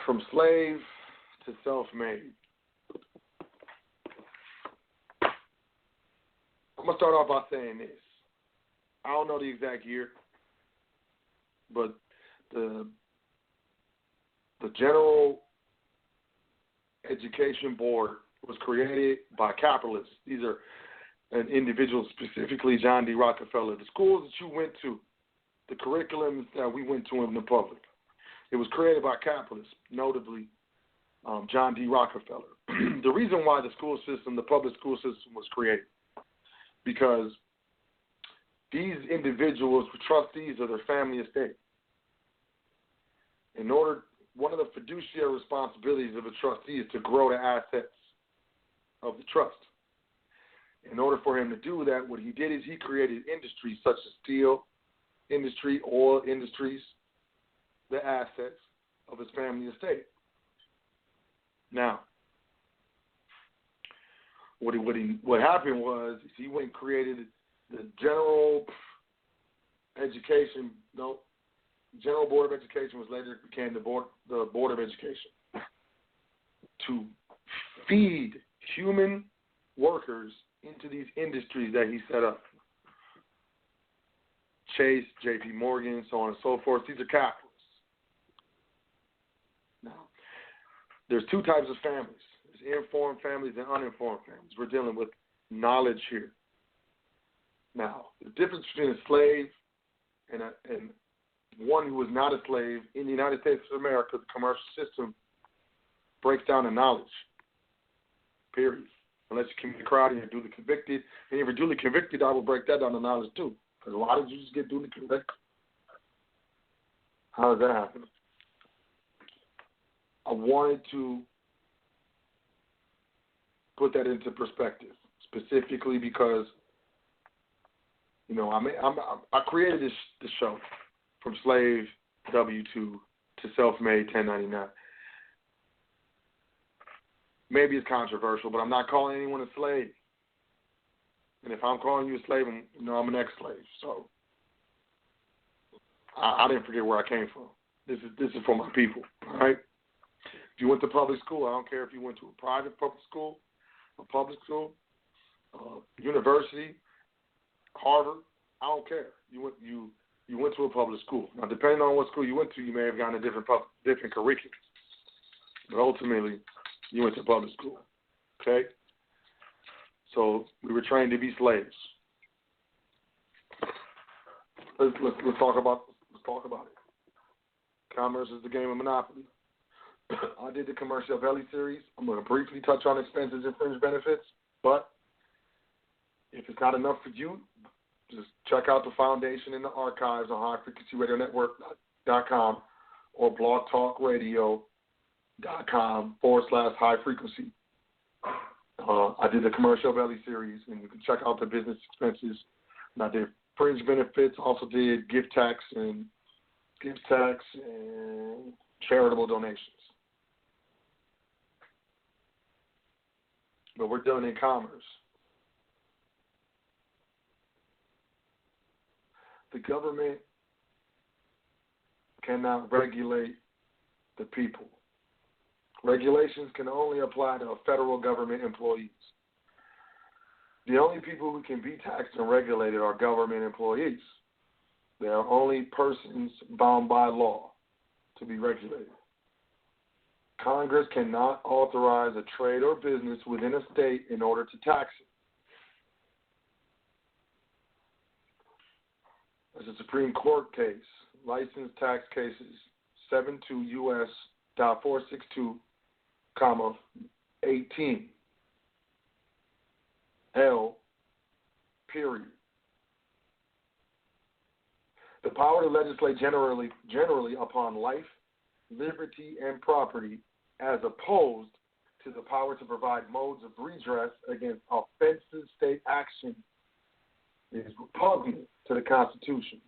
From slave to self-made. I'm going to start off by saying this. I don't know the exact year, but the General Education Board was created by capitalists. These are individuals, specifically John D. Rockefeller. The schools that you went to, the curriculums that we went to in the public, it was created by capitalists, notably John D. Rockefeller. The reason why the school system, the public school system, was created, because these individuals were trustees of their family estate. One of the fiduciary responsibilities of a trustee is to grow the assets of the trust. In order for him to do that, what he did is he created industries such as steel industry, oil industries, the assets of his family estate. Now, what happened was he went and created the General Board of Education was later became the Board of Education to feed human workers into these industries that he set up. Chase, J.P. Morgan, so on and so forth. These are capitalists. Now, there's two types of families. There's informed families and uninformed families. We're dealing with knowledge here. Now, the difference between a slave and one who is not a slave in the United States of America, the commercial system breaks down the knowledge, period. Unless you commit a crime and duly convicted. And if you're duly convicted, I will break that down to knowledge too. Because why did you just get duly convicted? How does that happen? I wanted to put that into perspective, specifically because, I created this show from slave W-2 to self-made 1099. Maybe it's controversial, but I'm not calling anyone a slave. And if I'm calling you a slave, I'm an ex-slave. So I didn't forget where I came from. This is for my people, all right? If you went to public school, I don't care if you went to a private public school, university, Harvard, I don't care. You went to a public school. Now, depending on what school you went to, you may have gotten a different curriculum. But ultimately, you went to public school, okay? So we were trained to be slaves. Let's talk about it. Commerce is the game of Monopoly. I did the Commercial Belly series. I'm going to briefly touch on expenses and fringe benefits, but if it's not enough for you, just check out the foundation in the archives on highfrequencyradionetwork.com or blogtalkradio.com/high frequency. I did the Commercial Belly series, and you can check out the business expenses. And I did fringe benefits, also did gift tax and charitable donations. But we're doing in commerce. The government cannot regulate the people. Regulations can only apply to federal government employees. The only people who can be taxed and regulated are government employees. They are only persons bound by law to be regulated. Congress cannot authorize a trade or business within a state in order to tax it. There's a Supreme Court case, License Tax Cases 72 U.S.462, 18 L, period. The power to legislate generally upon life, liberty, and property, as opposed to the power to provide modes of redress against offensive state action, is repugnant to the Constitution.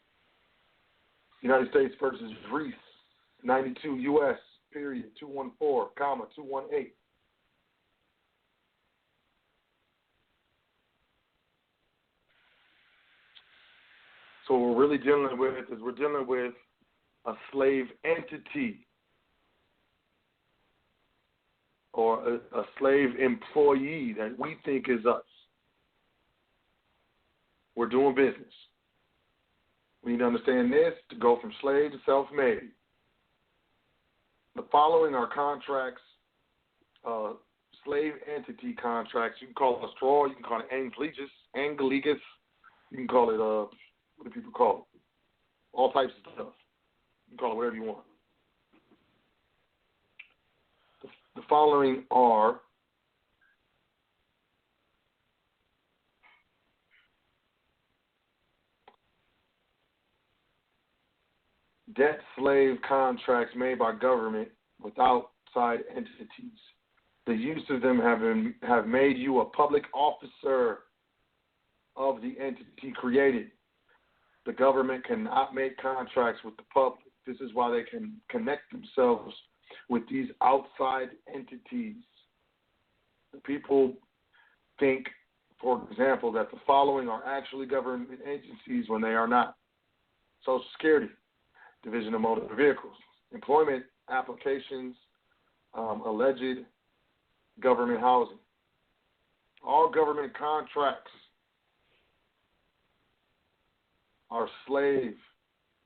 United States versus Reese, 92 U.S., period, 214, 218. So what we're really dealing with a slave entity. or a slave employee that we think is us. We're doing business. We need to understand this to go from slave to self-made. The following are contracts, slave entity contracts. You can call it a straw, you can call it anglegus, you can call it, what do people call it? All types of stuff. You can call it whatever you want. The following are debt slave contracts made by government with outside entities. The use of them have made you a public officer of the entity created. The government cannot make contracts with the public. This is why they can connect themselves with these outside entities. The people think, for example, that the following are actually government agencies when they are not. Social Security, Division of Motor Vehicles, employment applications, alleged government housing. All government contracts are slave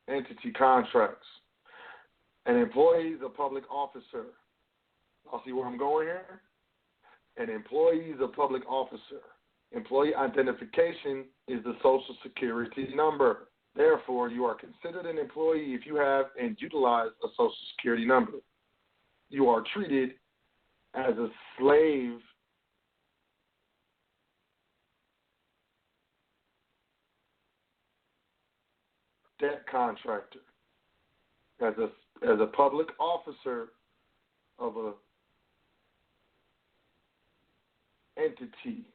entity contracts. An employee is a public officer. I'll see where I'm going here. An employee is a public officer. Employee identification is the Social Security number. Therefore, you are considered an employee if you have and utilize a Social Security number. You are treated as a slave debt contractor, as a public officer of a entity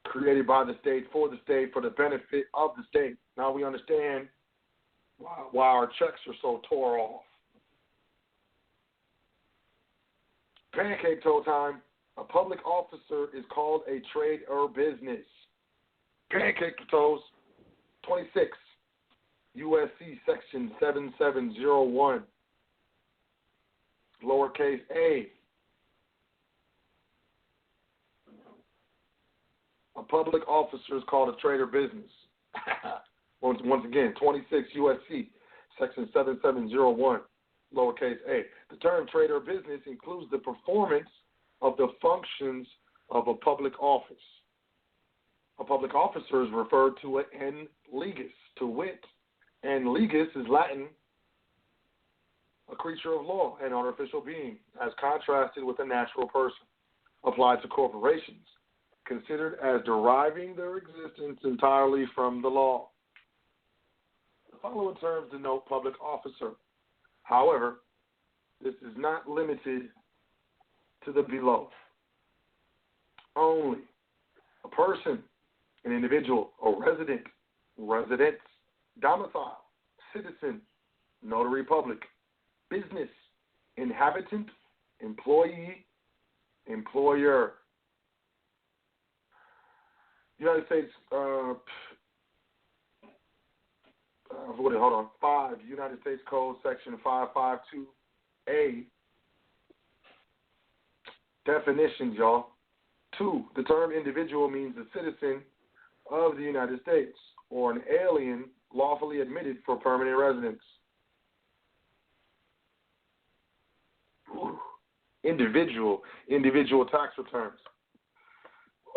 created by the state, for the benefit of the state. Now we understand why our checks are so tore off. Pancake toe time. A public officer is called a trade or business. Pancake toes, 26, USC section 7701, lowercase a. A public officer is called a trade or business. Once again, 26 USC section 7701, lowercase a. The term trade or business includes the performance of the functions of a public office. A public officer is referred to an legis, to wit. And legis is Latin, a creature of law, an artificial being, as contrasted with a natural person. Applied to corporations, considered as deriving their existence entirely from the law. The following terms denote public officer. However, this is not limited to the below. Only a person, an individual, a resident, residence, domicile, citizen, notary public, business, inhabitant, employee, employer. United States, hold on, 5, United States Code, Section 552A. Definitions, y'all. 2, the term individual means a citizen of the United States or an alien lawfully admitted for permanent residence. Ooh. Individual tax returns.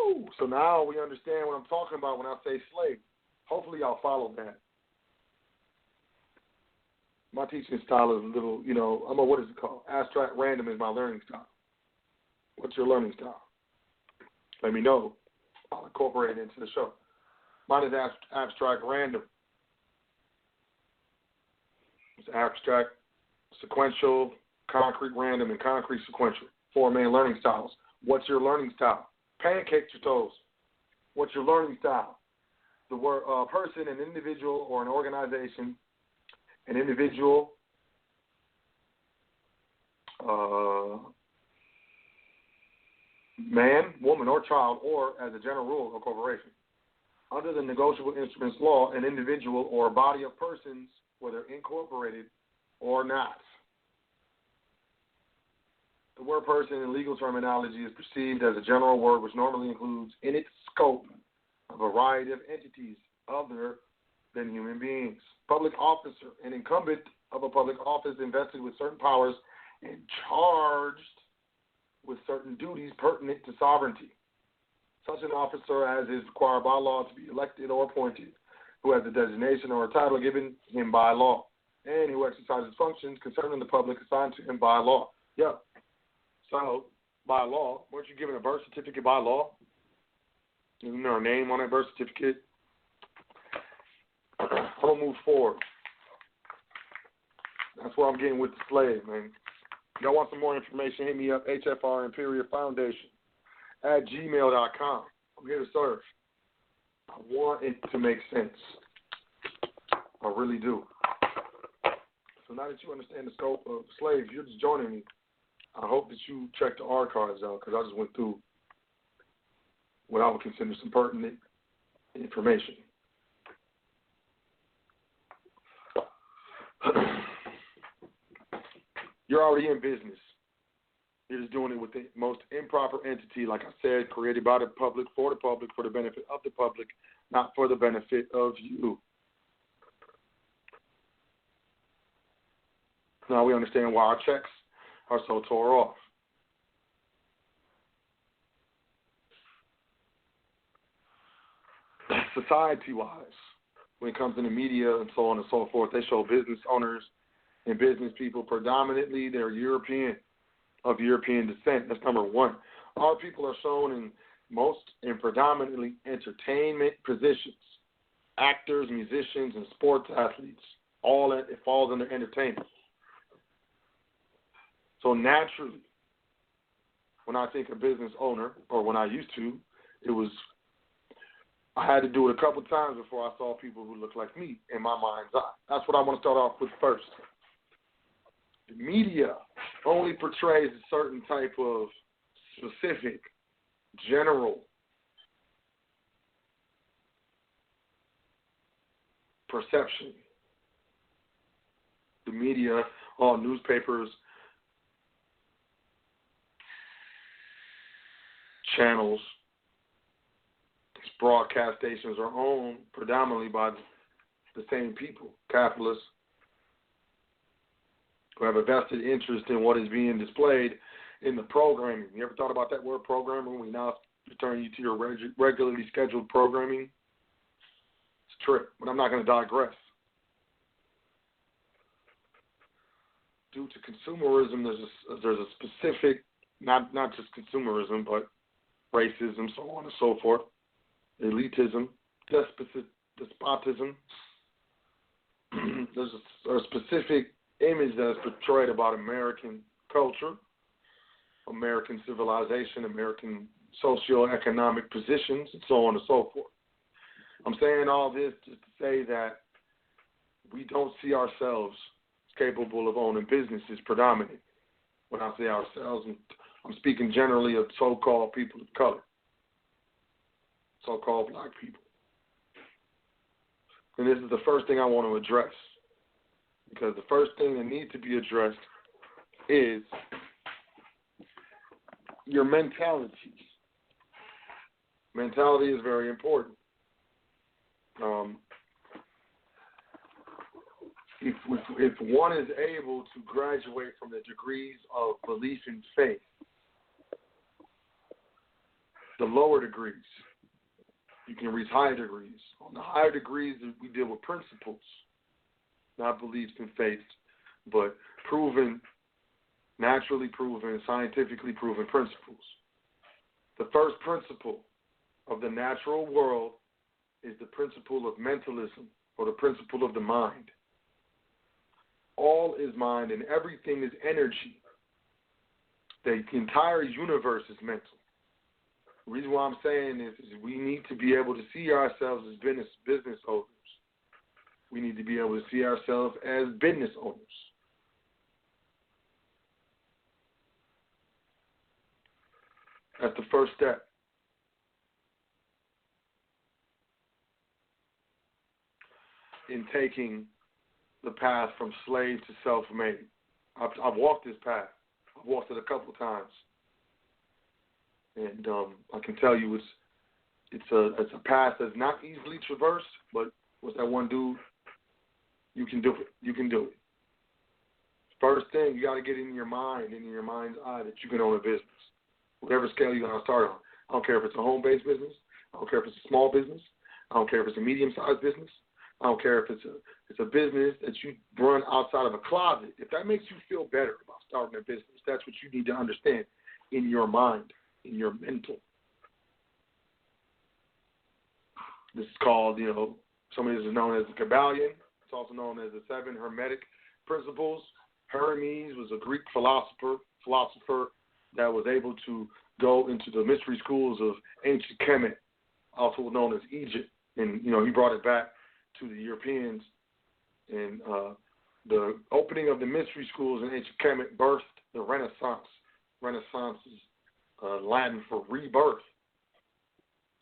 Ooh. So now we understand what I'm talking about when I say slave. Hopefully y'all follow that. My teaching style is a little, what is it called? Abstract random is my learning style. What's your learning style? Let me know. I'll incorporate it into the show. Mine is abstract random. It's abstract, sequential, concrete random, and concrete sequential. 4 main learning styles. What's your learning style? Pancake your toes. What's your learning style? The word person, an individual, or an organization. An individual, man, woman, or child, or as a general rule, a corporation. Under the Negotiable Instruments Law, an individual or a body of persons, whether incorporated or not. The word person in legal terminology is perceived as a general word which normally includes in its scope a variety of entities other than human beings. Public officer, an incumbent of a public office invested with certain powers and charged with certain duties pertinent to sovereignty. Such an officer as is required by law to be elected or appointed, who has a designation or a title given him by law, and who exercises functions concerning the public assigned to him by law. Yeah. So, by law, weren't you given a birth certificate by law? Isn't there a name on that birth certificate? I'm going to move forward. That's where I'm getting with the slave, man. If y'all want some more information, hit me up, HFR Imperial Foundation at gmail.com. I'm here to serve. I want it to make sense. I really do. So now that you understand the scope of slaves, you're just joining me. I hope that you check the archives out because I just went through what I would consider some pertinent information. You're already in business. You're just doing it with the most improper entity, like I said, created by the public, for the benefit of the public, not for the benefit of you. Now we understand why our checks are so tore off. Society-wise, when it comes to the media and so on and so forth, they show business owners and business people predominantly they're of European descent. That's number one. Our people are shown in predominantly entertainment positions. Actors, musicians, and sports athletes. It falls under entertainment. So naturally, when I think of business owner, or when I used to, I had to do it a couple times before I saw people who look like me in my mind's eye. That's what I want to start off with first. The media only portrays a certain type of specific, general perception. The media, all newspapers, channels, these broadcast stations are owned predominantly by the same people, capitalists, who have a vested interest in what is being displayed in the programming. You ever thought about that word programming? We now return you to your regularly scheduled programming. It's a trick, but I'm not going to digress. Due to consumerism, there's a specific, not just consumerism, but racism, so on and so forth, elitism, despotism. There's a specific image that is portrayed about American culture, American civilization, American socioeconomic positions, and so on and so forth. I'm saying all this just to say that we don't see ourselves as capable of owning businesses predominantly. When I say ourselves, I'm speaking generally of so-called people of color, so-called black people. And this is the first thing I want to address. Because the first thing that needs to be addressed is your mentality. Mentality is very important. If one is able to graduate from the degrees of belief and faith, the lower degrees, you can reach higher degrees. On the higher degrees, we deal with principles. Not beliefs and faith, but naturally proven, scientifically proven principles. The first principle of the natural world is the principle of mentalism, or the principle of the mind. All is mind and everything is energy. The entire universe is mental. The reason why I'm saying this is we need to be able to see ourselves as business owners. We need to be able to see ourselves as business owners. That's the first step. In taking the path from slave to self-made. I've walked this path. I've walked it a couple of times, and I can tell you it's a path that's not easily traversed, but with that one dude, you can do it. You can do it. First thing, you got to get in your mind, in your mind's eye, that you can own a business, whatever scale you're going to start on. I don't care if it's a home-based business. I don't care if it's a small business. I don't care if it's a medium-sized business. I don't care if it's a business that you run outside of a closet. If that makes you feel better about starting a business, that's what you need to understand in your mind, in your mental. This is called, some of this is known as the Kabbalion. It's also known as the 7 Hermetic Principles. Hermes was a Greek philosopher that was able to go into the mystery schools of ancient Kemet, also known as Egypt. And, he brought it back to the Europeans. And the opening of the mystery schools in ancient Kemet birthed the Renaissance. Renaissance is Latin for rebirth.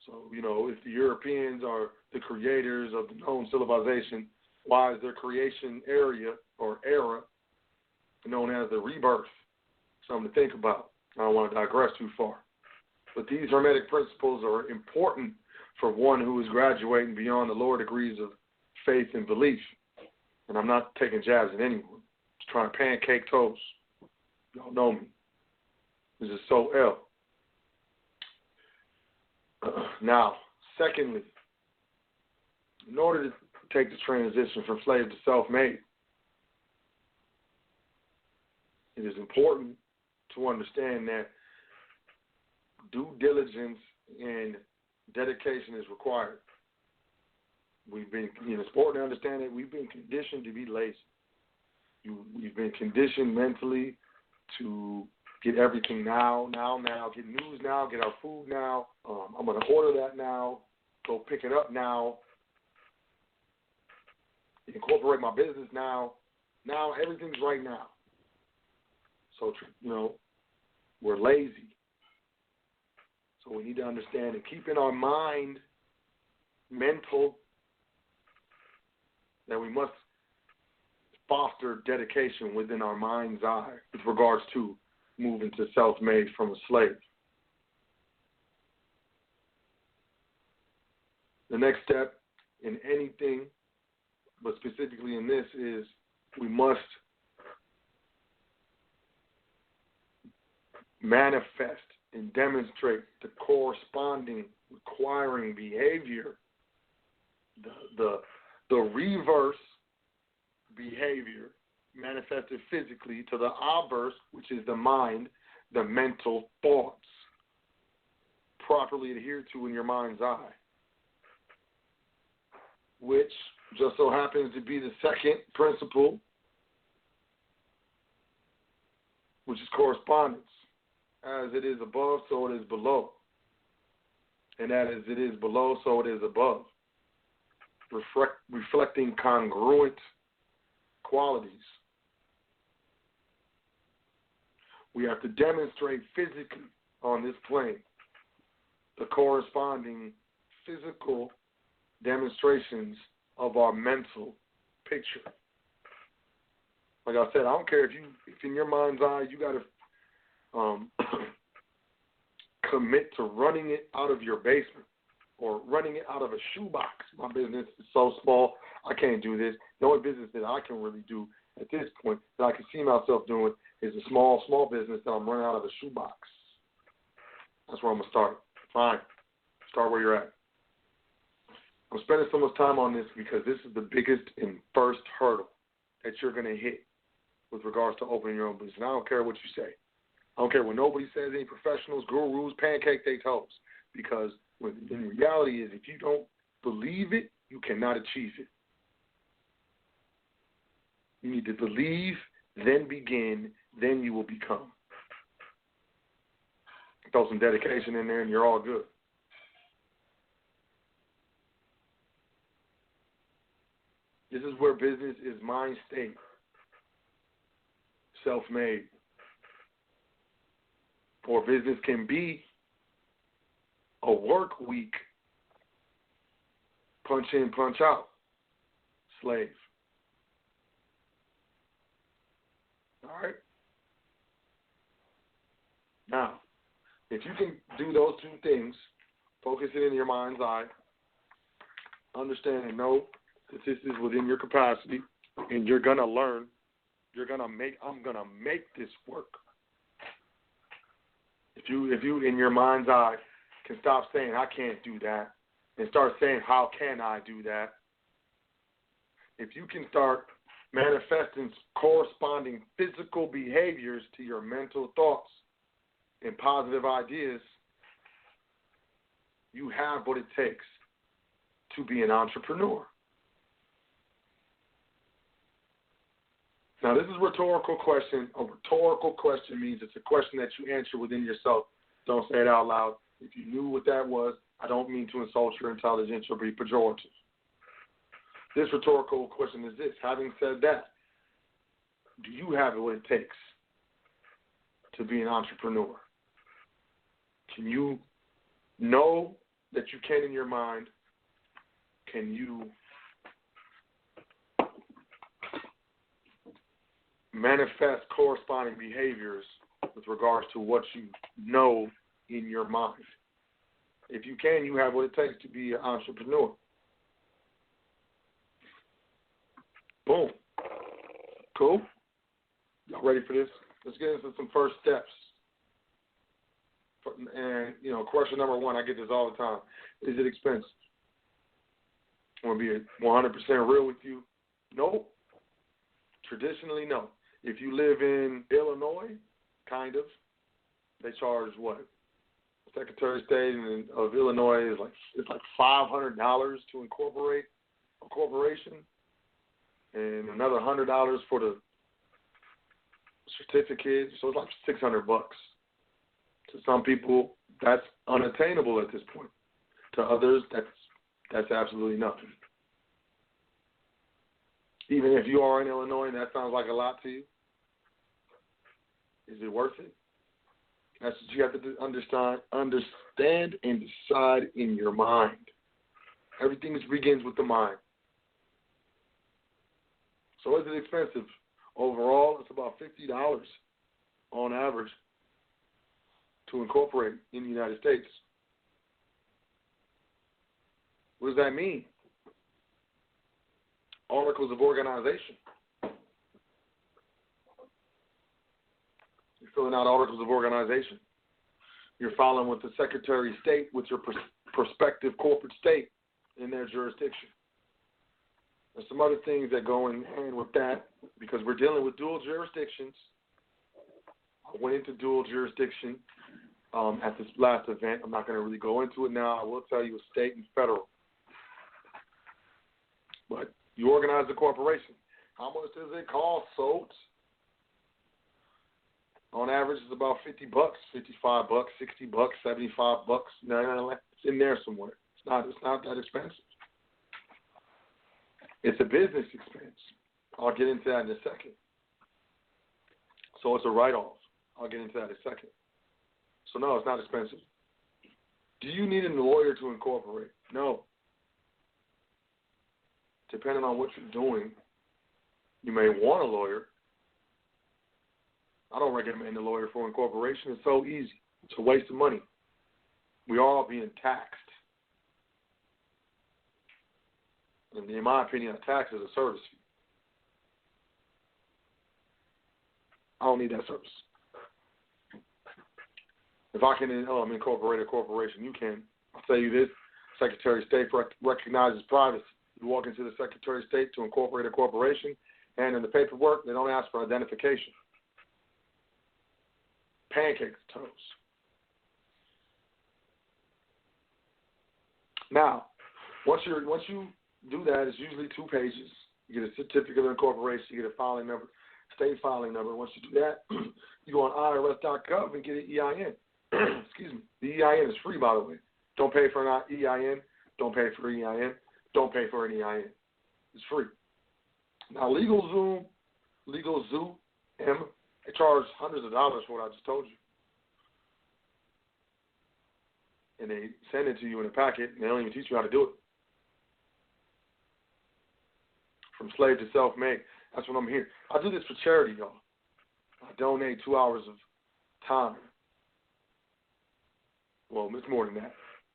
So, if the Europeans are the creators of the known civilization, why is their creation area or era known as the rebirth? Something to think about. I don't want to digress too far. But these Hermetic principles are important for one who is graduating beyond the lower degrees of faith and belief. And I'm not taking jabs at anyone. I'm just trying to pancake toast. Y'all know me. This is so ill. Now, secondly, in order to take the transition from slave to self-made, it is important to understand that due diligence and dedication is required. It's important to understand that we've been conditioned to be lazy. We've been conditioned mentally to get everything now, get news now, get our food now. I'm going to order that now, go pick it up now, incorporate my business now. Now everything's right now. So, we're lazy. So we need to understand and keep in our mind, mental, that we must foster dedication within our mind's eye with regards to moving to self-made from a slave. The next step in anything, but specifically in this, is we must manifest and demonstrate the corresponding requiring behavior, the reverse behavior manifested physically to the obverse, which is the mind, the mental thoughts, properly adhered to in your mind's eye, which just so happens to be the second principle, which is correspondence. As it is above, so it is below. And as it is below, so it is above. Reflecting congruent qualities. We have to demonstrate physically on this plane the corresponding physical demonstrations of our mental picture. Like I said, I don't care if in your mind's eye you got to commit to running it out of your basement or running it out of a shoebox. My business is so small, I can't do this. The only business that I can really do at this point that I can see myself doing is a small business that I'm running out of a shoebox. That's where I'm going to start. Fine. Start where you're at. I'm spending so much time on this because this is the biggest and first hurdle that you're going to hit with regards to opening your own business. And I don't care what you say. I don't care what nobody says, any professionals, gurus, pancake their toes. Because in reality is if you don't believe it, you cannot achieve it. You need to believe, then begin, then you will become. Throw some dedication in there and you're all good. This is where business is mind state, self-made. Or business can be a work week, punch in, punch out, slave. All right? If you can do those two things, focus it in your mind's eye, understand and know that this is within your capacity, and you're gonna learn. I'm gonna make this work. If you in your mind's eye can stop saying I can't do that and start saying how can I do that, if you can start manifesting corresponding physical behaviors to your mental thoughts and positive ideas, you have what it takes to be an entrepreneur. Now, this is a rhetorical question. A rhetorical question means it's a question that you answer within yourself. Don't say it out loud. If you knew what that was, I don't mean to insult your intelligence or be pejorative. This rhetorical question is this. Having said that, do you have what it takes to be an entrepreneur? Can you know that you can in your mind? Can you manifest corresponding behaviors with regards to what you know in your mind? If you can, you have what it takes to be an entrepreneur. Boom. Cool? Y'all ready for this? Let's get into some first steps. And, question number one, I get this all the time. Is it expensive? I'm going to be 100% real with you. Nope. Traditionally, no. If you live in Illinois, kind of, they charge what? Secretary of State of Illinois is like $500 to incorporate a corporation, and another $100 for the certificate. So it's like $600. To some people, that's unattainable at this point. To others, that's absolutely nothing. Even if you are in Illinois and that sounds like a lot to you, is it worth it? That's what you have to understand and decide in your mind. Everything begins with the mind. So is it expensive? Overall, it's about $50 on average to incorporate in the United States. What does that mean? Articles of organization. You're filling out articles of organization. You're filing with the Secretary of State with your prospective corporate state in their jurisdiction. There's some other things that go in hand with that because we're dealing with dual jurisdictions. I went into dual jurisdiction at this last event. I'm not going to really go into it now. I will tell you it's state and federal. But you organize a corporation. How much does it cost, folks? On average, it's about $50, $55, $60, $75. No, it's in there somewhere. It's not that expensive. It's a business expense. I'll get into that in a second. So it's a write-off. I'll get into that in a second. So no, it's not expensive. Do you need a lawyer to incorporate? No. Depending on what you're doing, you may want a lawyer. I don't recommend a lawyer for incorporation. It's so easy. It's a waste of money. We are all being taxed. And in my opinion, a tax is a service fee. I don't need that service. If I can incorporate a corporation, you can. I'll tell you this, Secretary of State recognizes privacy. You walk into the Secretary of State to incorporate a corporation, and in the paperwork, they don't ask for identification. Pancakes, toast. Now, once you do that, it's usually 2 pages. You get a certificate of incorporation, you get a filing number, state filing number. Once you do that, you go on IRS.gov and get an EIN. Excuse me. The EIN is free, by the way. Don't pay for an EIN. Don't pay for an EIN. Don't pay for an EIN. It's free. Now, LegalZoom, they charge hundreds of dollars for what I just told you. And they send it to you in a packet, and they don't even teach you how to do it. From slave to self-made. That's what I'm here. I do this for charity, y'all. I donate 2 hours of time Well, it's more than that.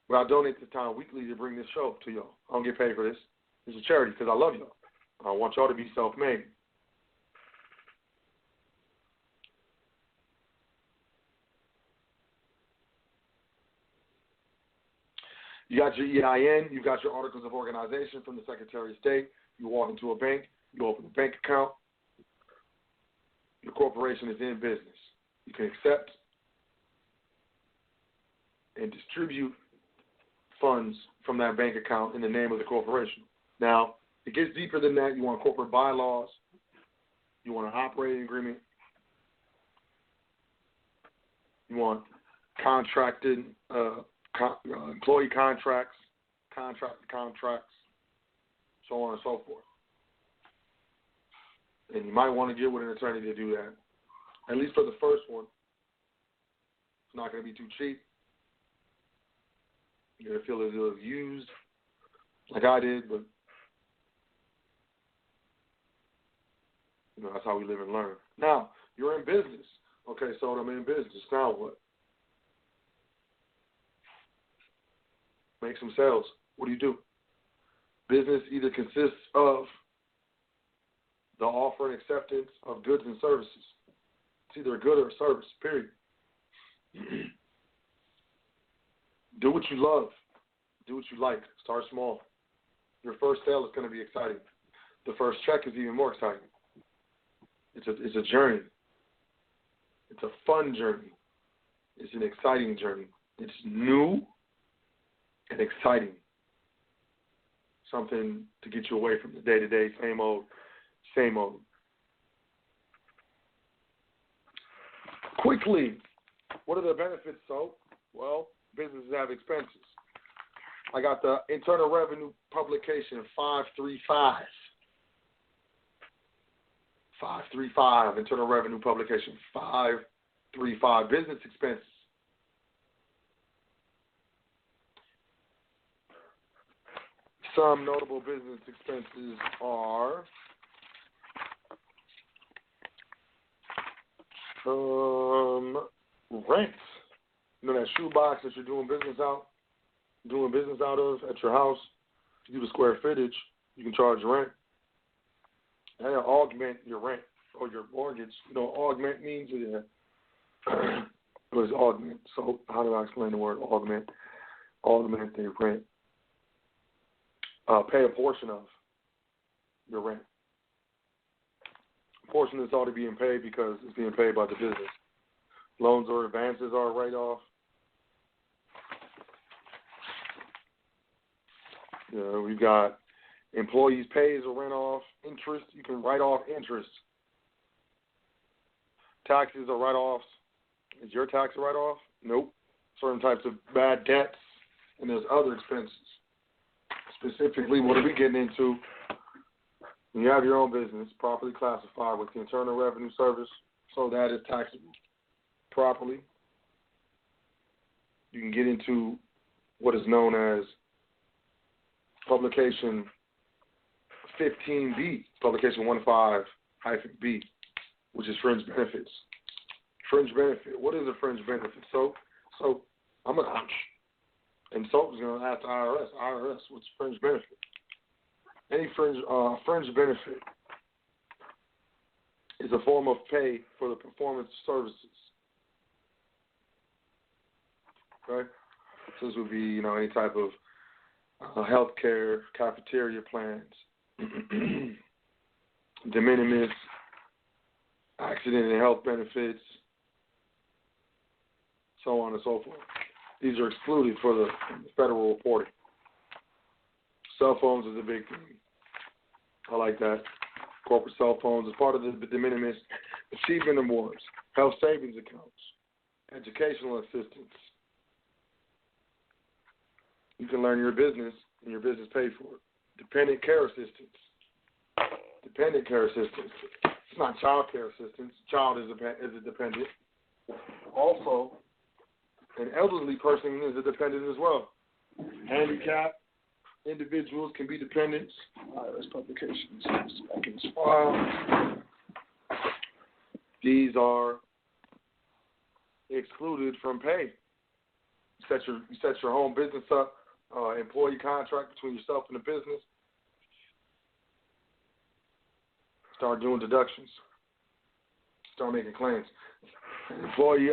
But I donate this time weekly to bring this show to y'all. I don't get paid for this. It's a charity because I love y'all. I want y'all to be self-made. You got your EIN. You got your articles of organization from the Secretary of State. You walk into a bank. You open a bank account. Your corporation is in business. You can accept and distribute funds from that bank account in the name of the corporation. Now, it gets deeper than that. You want corporate bylaws. You want an operating agreement. You want contracted employee contracts, contracts, so on and so forth. And you might want to get with an attorney to do that. At least for the first one. It's not going to be too cheap. You're going to feel a little used, like I did, but that's how we live and learn. Now, you're in business. Okay, so I'm in business. Now what? Make some sales. What do? Business either consists of the offer and acceptance of goods and services. It's either a good or a service, period. Do what you love. Do what you like. Start small. Your first sale is going to be exciting. The first check is even more exciting. It's a journey. It's a fun journey. It's an exciting journey. It's new and exciting. Something to get you away from the day-to-day, same old. Quickly, what are the benefits, so? Well, businesses have expenses. I got the Internal Revenue Publication 535. 535, Internal Revenue Publication 535, business expenses. Some notable business expenses are rent. You know that shoebox that you're doing business out of at your house? If you do the square footage, you can charge rent. And augment your rent or your mortgage. You know, augment means what is augment? So how do I explain the word augment? Augment the rent. Pay a portion of your rent. A portion is already being paid because it's being paid by the business. Loans or advances are a write-off. We've got employees' pay is a rent-off. Interest, you can write off interest. Taxes are write-offs. Is your tax a write-off? Nope. Certain types of bad debts, and there's other expenses. Specifically, what are we getting into? When you have your own business properly classified with the Internal Revenue Service, so that is taxable properly, you can get into what is known as Publication 15B, Publication 15-B, which is fringe benefits. Fringe benefit. What is a fringe benefit? So I'm an and so is going to ask the IRS. IRS, what's fringe benefit? Any fringe benefit is a form of pay for the performance of services. Okay? So this would be, any type of health care, cafeteria plans, de minimis, accident and health benefits, so on and so forth. These are excluded for the federal reporting. Cell phones is a big thing. I like that. Corporate cell phones is part of the de minimis achievement awards, health savings accounts, educational assistance. You can learn your business and your business paid for it. Dependent care assistance. Dependent care assistance. It's not child care assistance. Child is a dependent. Also, an elderly person is a dependent as well. Handicapped individuals can be dependents. IRS publications. These are excluded from pay. You set your home business up, employee contract between yourself and the business. Start doing deductions. Start making claims. Employee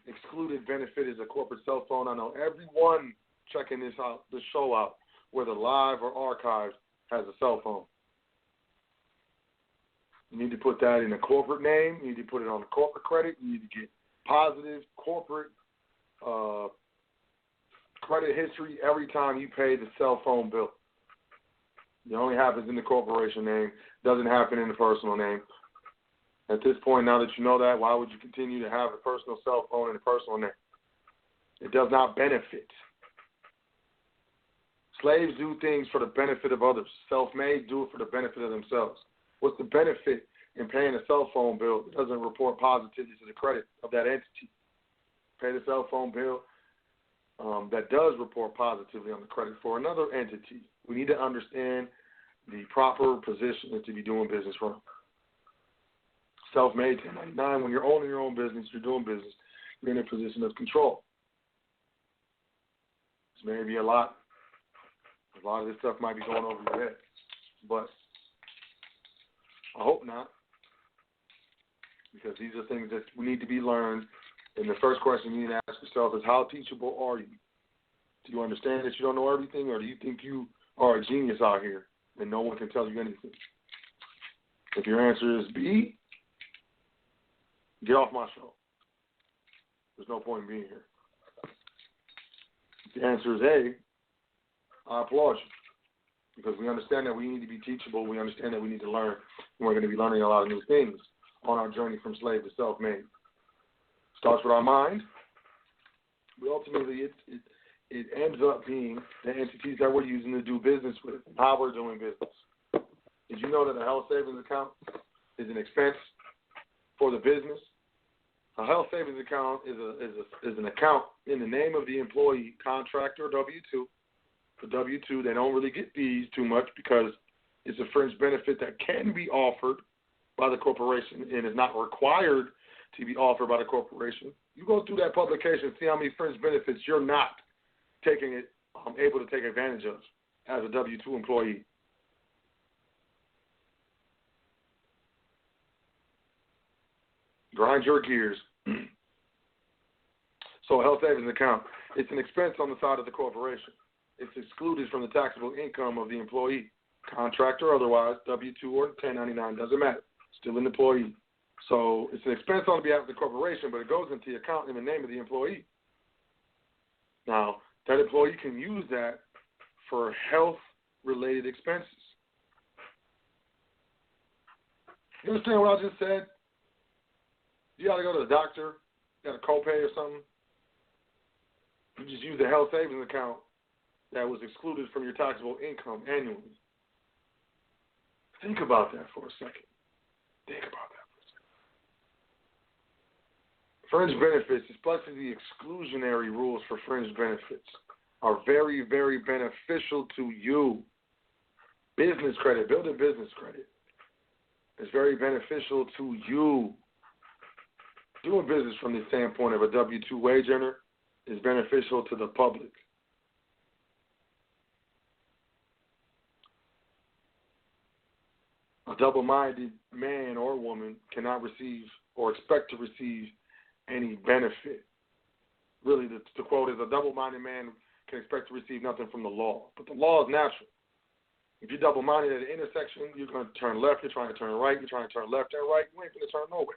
excluded benefit is a corporate cell phone. I know everyone checking this show out, whether live or archived, has a cell phone. You need to put that in a corporate name. You need to put it on the corporate credit. You need to get positive corporate credit history every time you pay the cell phone bill. It only happens in the corporation name. Doesn't happen in the personal name. At this point, now that you know that, why would you continue to have a personal cell phone in a personal name? It does not benefit. Slaves do things for the benefit of others. Self-made do it for the benefit of themselves. What's the benefit in paying a cell phone bill that doesn't report positively to the credit of that entity? Pay the cell phone bill that does report positively on the credit for another entity. We need to understand the proper position to be doing business from. Self-made 1099, when you're owning your own business, you're doing business, you're in a position of control. This may be a lot of this stuff might be going over your head, but I hope not, because these are things that we need to be learned. And the first question you need to ask yourself is, how teachable are you? Do you understand that you don't know everything, or do you think you are a genius out here and no one can tell you anything? If your answer is B, get off my show. There's no point in being here. If the answer is A, I applaud you, because we understand that we need to be teachable. We understand that we need to learn, and we're going to be learning a lot of new things on our journey from slave to self-made. Starts with our mind. We ultimately, it ends up being the entities that we're using to do business with, and how we're doing business. Did you know that a health savings account is an expense for the business? A health savings account is an account in the name of the employee, contractor, W-2. For W-2, they don't really get fees too much because it's a fringe benefit that can be offered by the corporation and is not required to be offered by the corporation. You go through that publication and see how many fringe benefits you're not able to take advantage of as a W-2 employee. Grind your gears. So a health savings account, it's an expense on the side of the corporation. It's excluded from the taxable income of the employee, contractor or otherwise, W-2 or 1099, doesn't matter. Still an employee. So it's an expense on behalf of the corporation, but it goes into the account in the name of the employee. Now, that employee can use that for health-related expenses. You understand what I just said? You got to go to the doctor, you got a copay or something. You just use the health savings account that was excluded from your taxable income annually. Think about that for a second. Think about that for a second. Fringe benefits, especially the exclusionary rules for fringe benefits, are very, very beneficial to you. Business credit, building business credit, is very beneficial to you. Doing business from the standpoint of a W-2 wage earner is beneficial to the public. A double-minded man or woman cannot receive or expect to receive any benefit. Really, the quote is, a double-minded man can expect to receive nothing from the law. But the law is natural. If you're double-minded at an intersection, you're going to turn left, you're trying to turn right, you're trying to turn left and right, you ain't going to turn nowhere.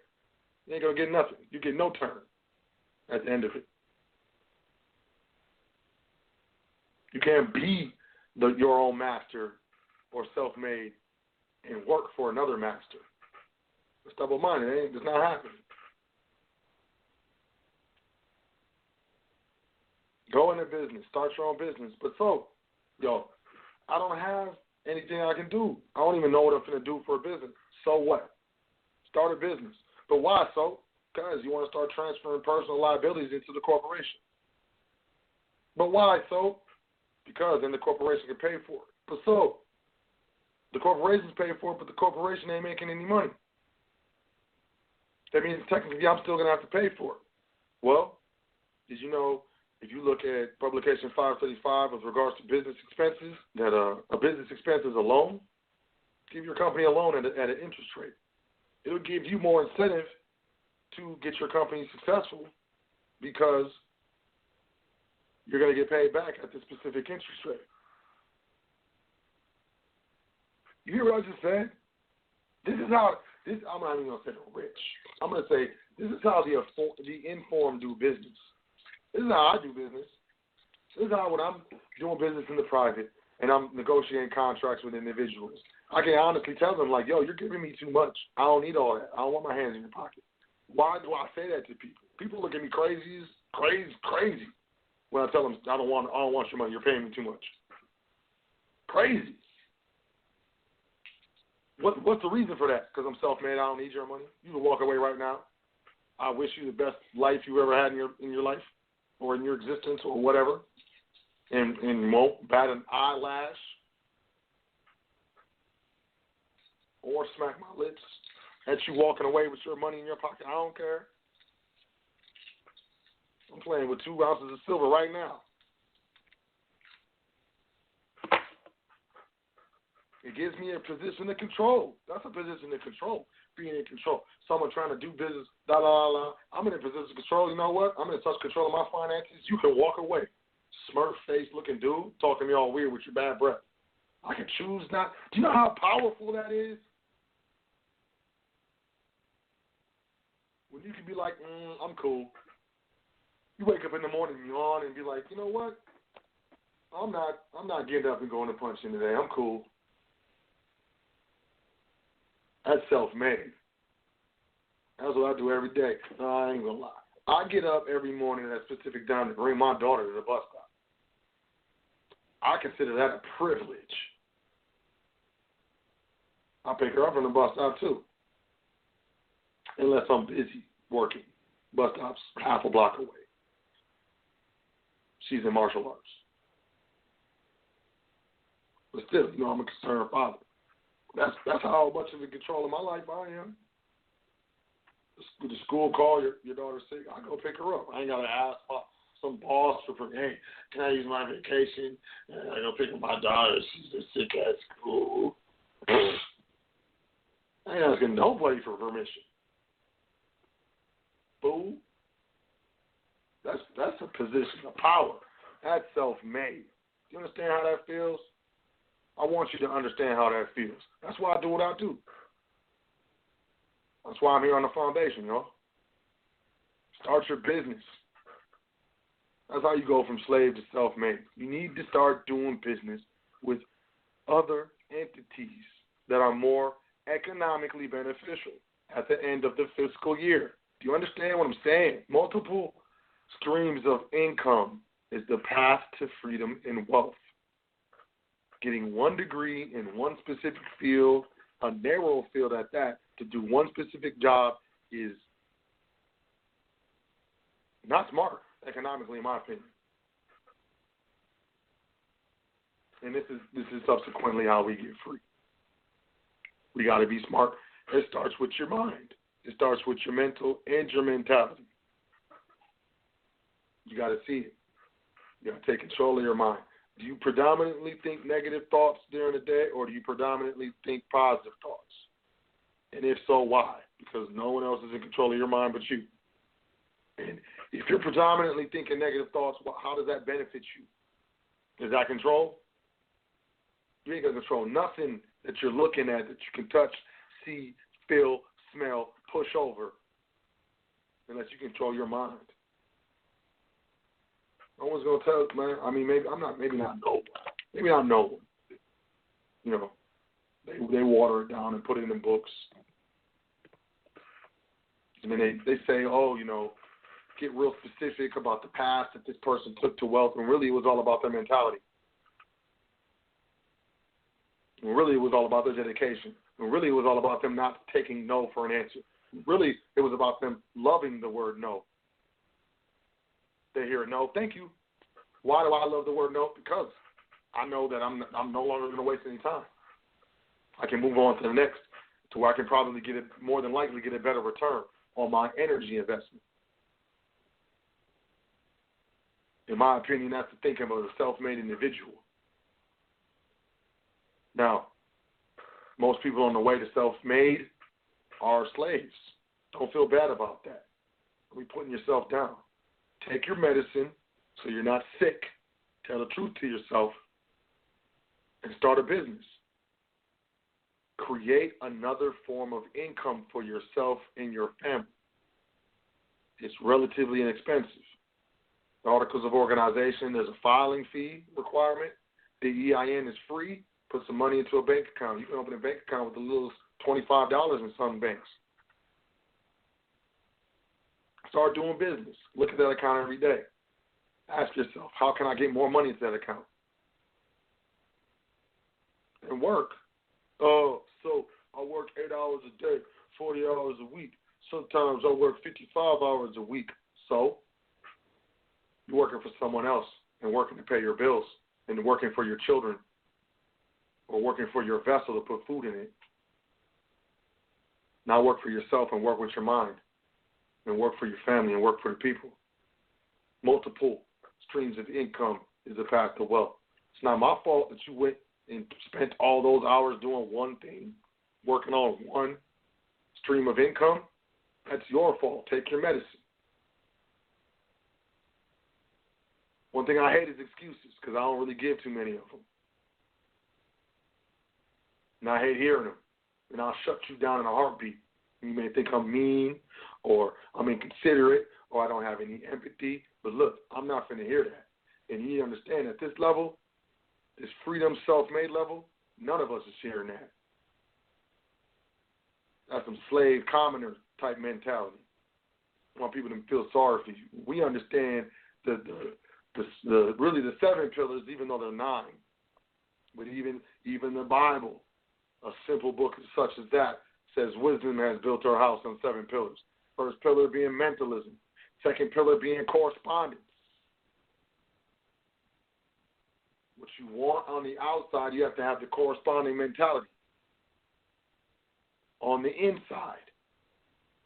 You ain't going to get nothing. You get no turn at the end of it. You can't be your own master or self-made and work for another master. It's double-minded. It's not happening. Go into business. Start your own business. But I don't have anything I can do. I don't even know what I'm going to do for a business. So what? Start a business. But why so? Because you want to start transferring personal liabilities into the corporation. But why so? Because then the corporation can pay for it. But so, the corporation's paying for it, but the corporation ain't making any money. That means technically I'm still going to have to pay for it. Well, did you know if you look at publication 535 with regards to business expenses, that a business expense is a loan, give your company a loan at an interest rate. It'll give you more incentive to get your company successful because you're going to get paid back at the specific interest rate. You hear what I just said? I'm not even going to say the rich. I'm going to say this is how the informed do business. This is how I do business. This is how when I'm doing business in the private and I'm negotiating contracts with individuals, I can honestly tell them, like, yo, you're giving me too much. I don't need all that. I don't want my hands in your pocket. Why do I say that to people? People look at me crazy when I tell them I don't want your money. You're paying me too much. Crazy. What's the reason for that? Because I'm self-made. I don't need your money. You can walk away right now. I wish you the best life you ever had in your life or in your existence or whatever, and you won't bat an eyelash or smack my lips at you walking away with your money in your pocket. I don't care. I'm playing with 2 ounces of silver right now. It gives me a position of control. That's a position of control, being in control. Someone trying to do business, I'm in a position of control. You know what? I'm in such control of my finances, you can walk away. Smurf face looking dude, talking to me all weird with your bad breath. I can choose not. Do you know how powerful that is? When you can be like, I'm cool. You wake up in the morning, yawn, and be like, you know what? I'm not getting up and going to punch in today. I'm cool. That's self-made. That's what I do every day. No, I ain't gonna lie. I get up every morning at a specific time to bring my daughter to the bus stop. I consider that a privilege. I pick her up from the bus stop too, unless I'm busy working. Bus stop's half a block away. She's in martial arts. But still, I'm a concerned father. That's how much of the control of my life I am. The school call, your daughter's sick, I go pick her up. I ain't got to ask some boss for, hey, can I use my vacation? And I go pick up my daughter. She's sick at school. I ain't asking nobody for permission. Fool. That's a position of power. That's self-made. Do you understand how that feels? I want you to understand how that feels. That's why I do what I do. That's why I'm here on the foundation, Start your business. That's how you go from slave to self-made. You need to start doing business with other entities that are more economically beneficial at the end of the fiscal year. Do you understand what I'm saying? Multiple streams of income is the path to freedom and wealth. Getting 1 degree in one specific field, a narrow field at that, to do one specific job is not smart economically, in my opinion. And this is subsequently how we get free. We got to be smart. It starts with your mind. It starts with your mental and your mentality. You got to see it. You got to take control of your mind. Do you predominantly think negative thoughts during the day, or do you predominantly think positive thoughts? And if so, why? Because no one else is in control of your mind but you. And if you're predominantly thinking negative thoughts, how does that benefit you? Is that control? You ain't going to control nothing that you're looking at that you can touch, see, feel, smell, push over, unless you control your mind. No one's gonna tell, man. I mean, maybe not no one. Maybe not no one. They water it down and put it in books. I mean, they say, get real specific about the path that this person took to wealth, and really it was all about their mentality. And really it was all about their dedication. And really it was all about them not taking no for an answer. Really it was about them loving the word no. They hear no, thank you. Why do I love the word no? Because I know that I'm no longer going to waste any time. I can move on to the next, to where I can probably more than likely get a better return on my energy investment. In my opinion, that's the thinking of a self-made individual. Now, most people on the way to self-made are slaves. Don't feel bad about that. Don't be putting yourself down. Take your medicine so you're not sick. Tell the truth to yourself and start a business. Create another form of income for yourself and your family. It's relatively inexpensive. The Articles of Organization, there's a filing fee requirement. The EIN is free. Put some money into a bank account. You can open a bank account with a little $25 in some banks. Start doing business. Look at that account every day. Ask yourself, how can I get more money into that account? And work. Oh, so I work 8 hours a day, 40 hours a week. Sometimes I work 55 hours a week. So you're working for someone else and working to pay your bills and working for your children or working for your vessel to put food in it. Now work for yourself and work with your mind and work for your family and work for the people. Multiple streams of income is the path to wealth. It's not my fault that you went and spent all those hours doing one thing, working on one stream of income. That's your fault. Take your medicine. One thing I hate is excuses because I don't really give too many of them. And I hate hearing them. And I'll shut you down in a heartbeat. You may think I'm mean or I'm inconsiderate or I don't have any empathy. But look, I'm not going to hear that. And you need to understand at this level, this freedom self-made level, none of us is sharing that. That's some slave commoner type mentality. I want people to feel sorry for you. We understand the really the 7 pillars, even though they're 9. But even the Bible, a simple book such as that, says wisdom has built her house on 7 pillars. First pillar being mentalism. Second pillar being correspondence. What you want on the outside, you have to have the corresponding mentality. On the inside,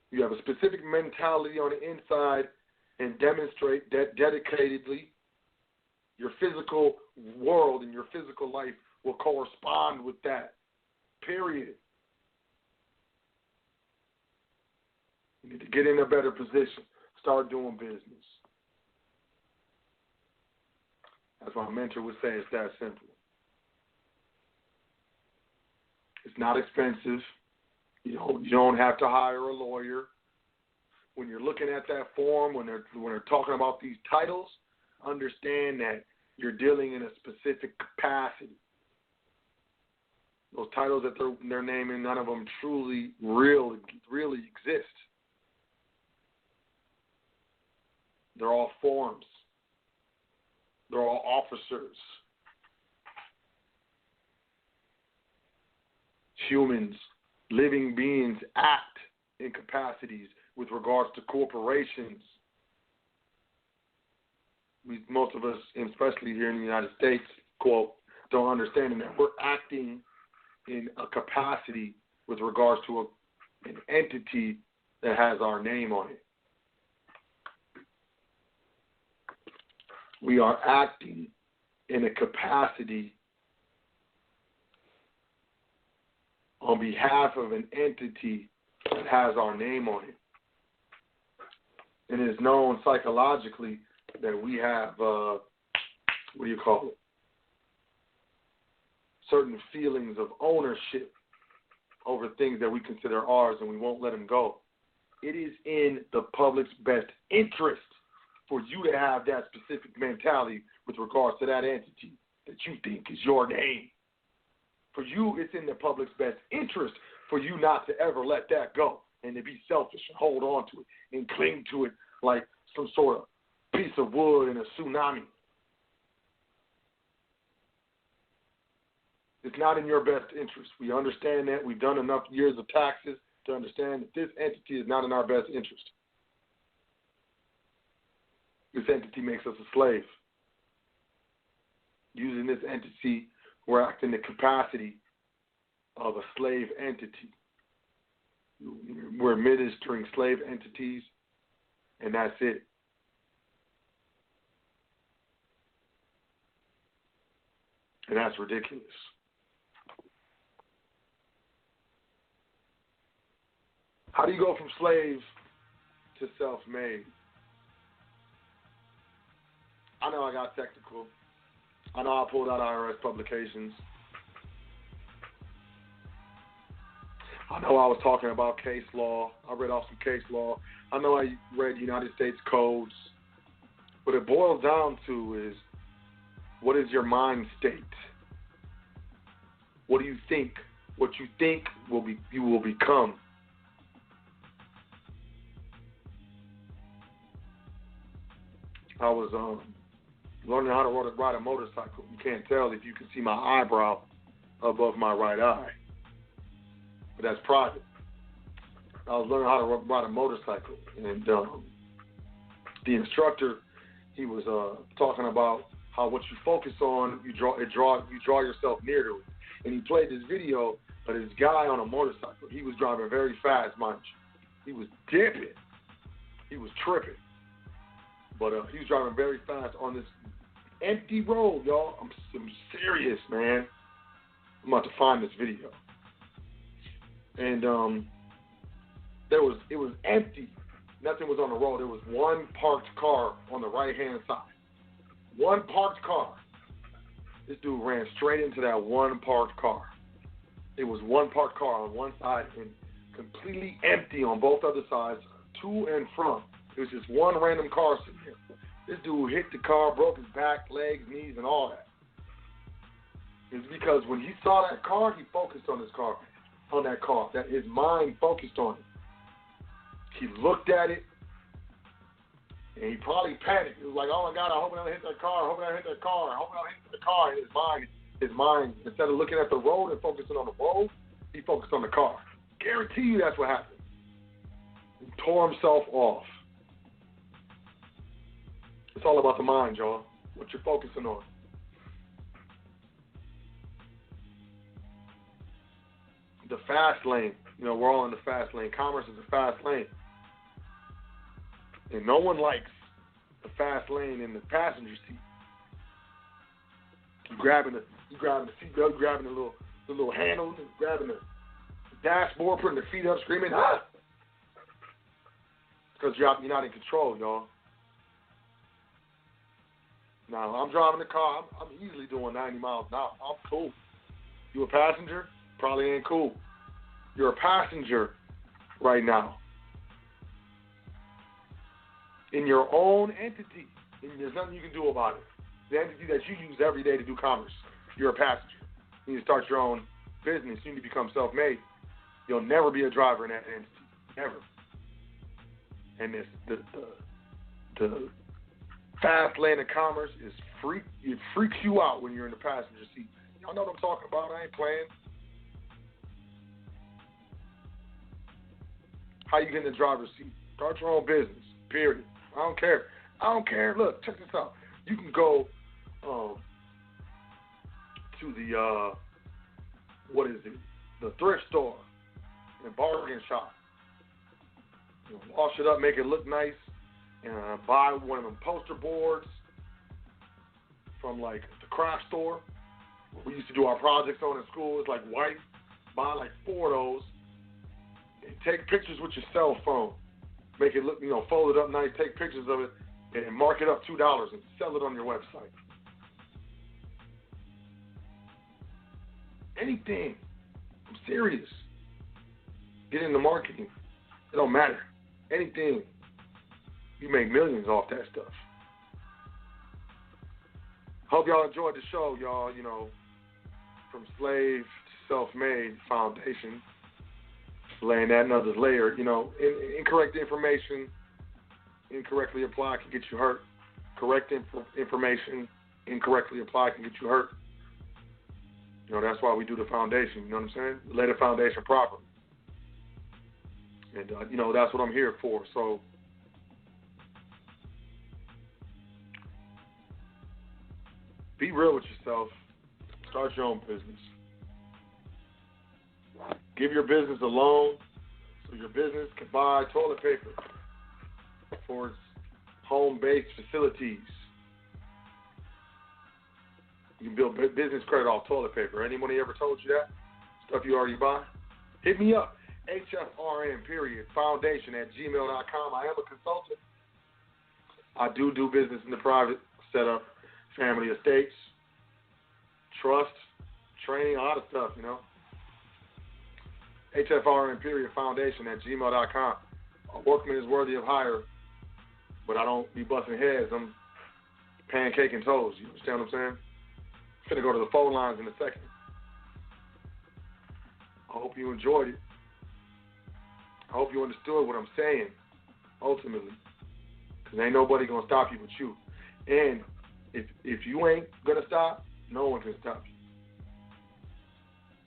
you have a specific mentality on the inside and demonstrate that dedicatedly your physical world and your physical life will correspond with that. Period. You need to get in a better position. Start doing business. As my mentor would say, it's that simple. It's not expensive. You don't have to hire a lawyer. When you're looking at that form, when they're talking about these titles, understand that you're dealing in a specific capacity. Those titles that they're naming, none of them truly, really exist. They're all forms. They're all officers. Humans, living beings, act in capacities with regards to corporations. Most of us, especially here in the United States, quote, don't understand that we're acting in a capacity with regards to an entity that has our name on it. We are acting in a capacity on behalf of an entity that has our name on it. And it is known psychologically that we have, certain feelings of ownership over things that we consider ours and we won't let them go. It is in the public's best interest for you to have that specific mentality with regards to that entity that you think is your name. For you, it's in the public's best interest for you not to ever let that go and to be selfish and hold on to it and cling to it like some sort of piece of wood in a tsunami. It's not in your best interest. We understand that. We've done enough years of taxes to understand that this entity is not in our best interest. This entity makes us a slave. Using this entity, we're acting in the capacity of a slave entity. We're administering slave entities, and that's it. And that's ridiculous. How do you go from slave to self-made? I know I got technical. I know I pulled out IRS publications. I know I was talking about case law. I read off some case law. I know I read United States codes. What it boils down to is, what is your mind state? What do you think? What you think you will become. I was learning how to ride a motorcycle. You can't tell if you can see my eyebrow above my right eye, but that's private. I was learning how to ride a motorcycle, and the instructor, he was talking about how what you focus on, you draw yourself near to it. And he played this video of this guy on a motorcycle. He was driving very fast, mind you. He was dipping. He was tripping. But he was driving very fast on this empty road, y'all. I'm serious, man. I'm about to find this video. And it was empty. Nothing was on the road. There was one parked car on the right-hand side. One parked car. This dude ran straight into that one parked car. It was one parked car on one side and completely empty on both other sides, to and from. It was just one random car sitting here. This dude hit the car, broke his back, legs, knees, and all that. It's because when he saw that car, he focused on that car. That his mind focused on it. He looked at it, and he probably panicked. It was like, oh my God, I hope I don't hit that car. I hope I don't hit that car. I hope I don't hit the car. And his mind, instead of looking at the road and focusing on the road, he focused on the car. Guarantee you that's what happened. He tore himself off. It's all about the mind, y'all. What you're focusing on. The fast lane. You know, we're all in the fast lane. Commerce is a fast lane. And no one likes the fast lane in the passenger seat. You grabbing the seatbelt, grabbing the little handle, grabbing the dashboard, putting the feet up, screaming, ah! Because you're not in control, y'all. Now, I'm driving the car. I'm easily doing 90 miles an hour. I'm cool. You a passenger? Probably ain't cool. You're a passenger right now. In your own entity. And there's nothing you can do about it. The entity that you use every day to do commerce. You're a passenger. You need to start your own business. You need to become self-made. You'll never be a driver in that entity. Never. And the fast lane of commerce is it freaks you out when you're in the passenger seat. Y'all know what I'm talking about. I ain't playing. How you get in the driver's seat? Start your own business. Period. I don't care. Look, check this out. You can go to the the thrift store and bargain shop. You know, wash it up, make it look nice, and buy one of them poster boards from like the craft store. We used to do our projects on in school. It's like white. Buy like 4 of those and take pictures with your cell phone. Make it look, fold it up nice, take pictures of it, and mark it up $2 and sell it on your website. Anything. I'm serious. Get into marketing. It don't matter. Anything. You make millions off that stuff. Hope y'all enjoyed the show, y'all. From slave to self-made foundation. Laying that another layer. Incorrect information, incorrectly applied can get you hurt. Correct information, incorrectly applied can get you hurt. That's why we do the foundation. You know what I'm saying? Lay the foundation properly. And, that's what I'm here for. So, be real with yourself. Start your own business. Give your business a loan so your business can buy toilet paper for its home-based facilities. You can build business credit off toilet paper. Anyone ever told you that? Stuff you already buy? Hit me up. HFRN.foundation@gmail.com. I am a consultant. I do business in the private, set up family estates, trust, training, a lot of stuff, you know. HFRN.foundation@gmail.com. A workman is worthy of hire, but I don't be busting heads. I'm pancaking toes. You understand what I'm saying? I'm going to go to the phone lines in a second. I hope you enjoyed it. I hope you understood what I'm saying, ultimately. Because ain't nobody going to stop you but you. And if you ain't going to stop, no one can stop you.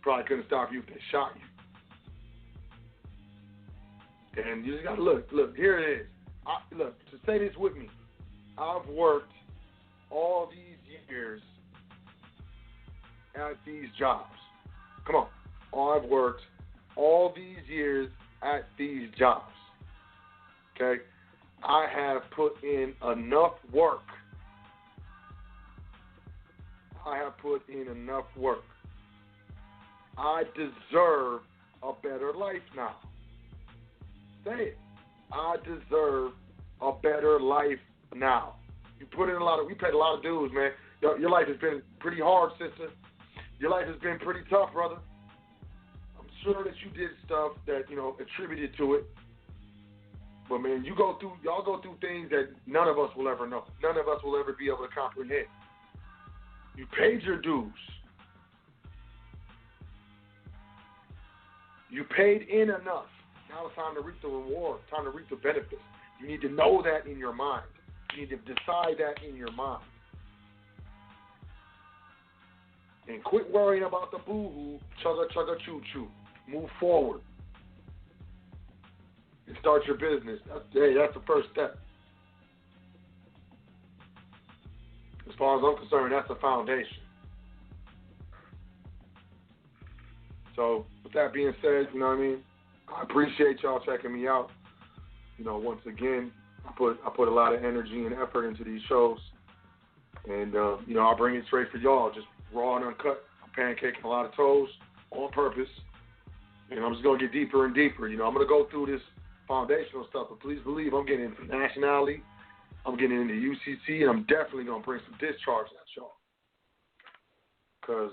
Probably couldn't stop you if they shot you. And you just got to look, here it is. Look, to say this with me, I've worked all these years at these jobs. Come on. I've worked all these years at these jobs. Okay? I have put in enough work. I deserve a better life now. Say it. I deserve a better life now. We paid a lot of dues, man. Your life has been pretty hard, sister. Your life has been pretty tough, brother. I'm sure that you did stuff that, attributed to it. But man, y'all go through things that none of us will ever know. None of us will ever be able to comprehend. You paid your dues. You paid in enough. Now it's time to reap the reward, time to reap the benefits. You need to know that in your mind. You need to decide that in your mind. And quit worrying about the boo-hoo, chugga, chugga, choo-choo. Move forward. And start your business. That's the first step. As far as I'm concerned, that's the foundation. So, with that being said, you know what I mean? I appreciate y'all checking me out. Once again, I put a lot of energy and effort into these shows. And, I'll bring it straight for y'all, just raw and uncut. I'm pancaking a lot of toes on purpose. And I'm just going to get deeper and deeper. I'm going to go through this foundational stuff, but please believe I'm getting into nationality. I'm getting into UCC, and I'm definitely going to bring some discharge at y'all. Because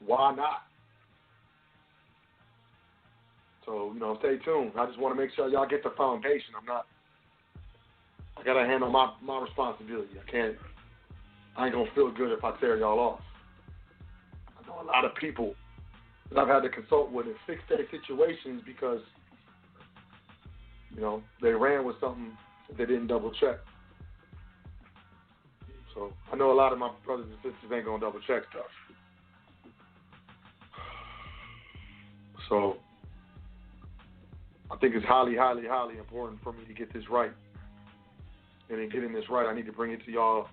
why not? So, stay tuned. I just want to make sure y'all get the foundation. I got to handle my responsibility. I ain't going to feel good if I tear y'all off. I know a lot of people that I've had to consult with and fix their situations because, they ran with something that they didn't double check. So I know a lot of my brothers and sisters ain't going to double check stuff. So I think it's highly, highly, highly important for me to get this right. And in getting this right, I need to bring it to y'all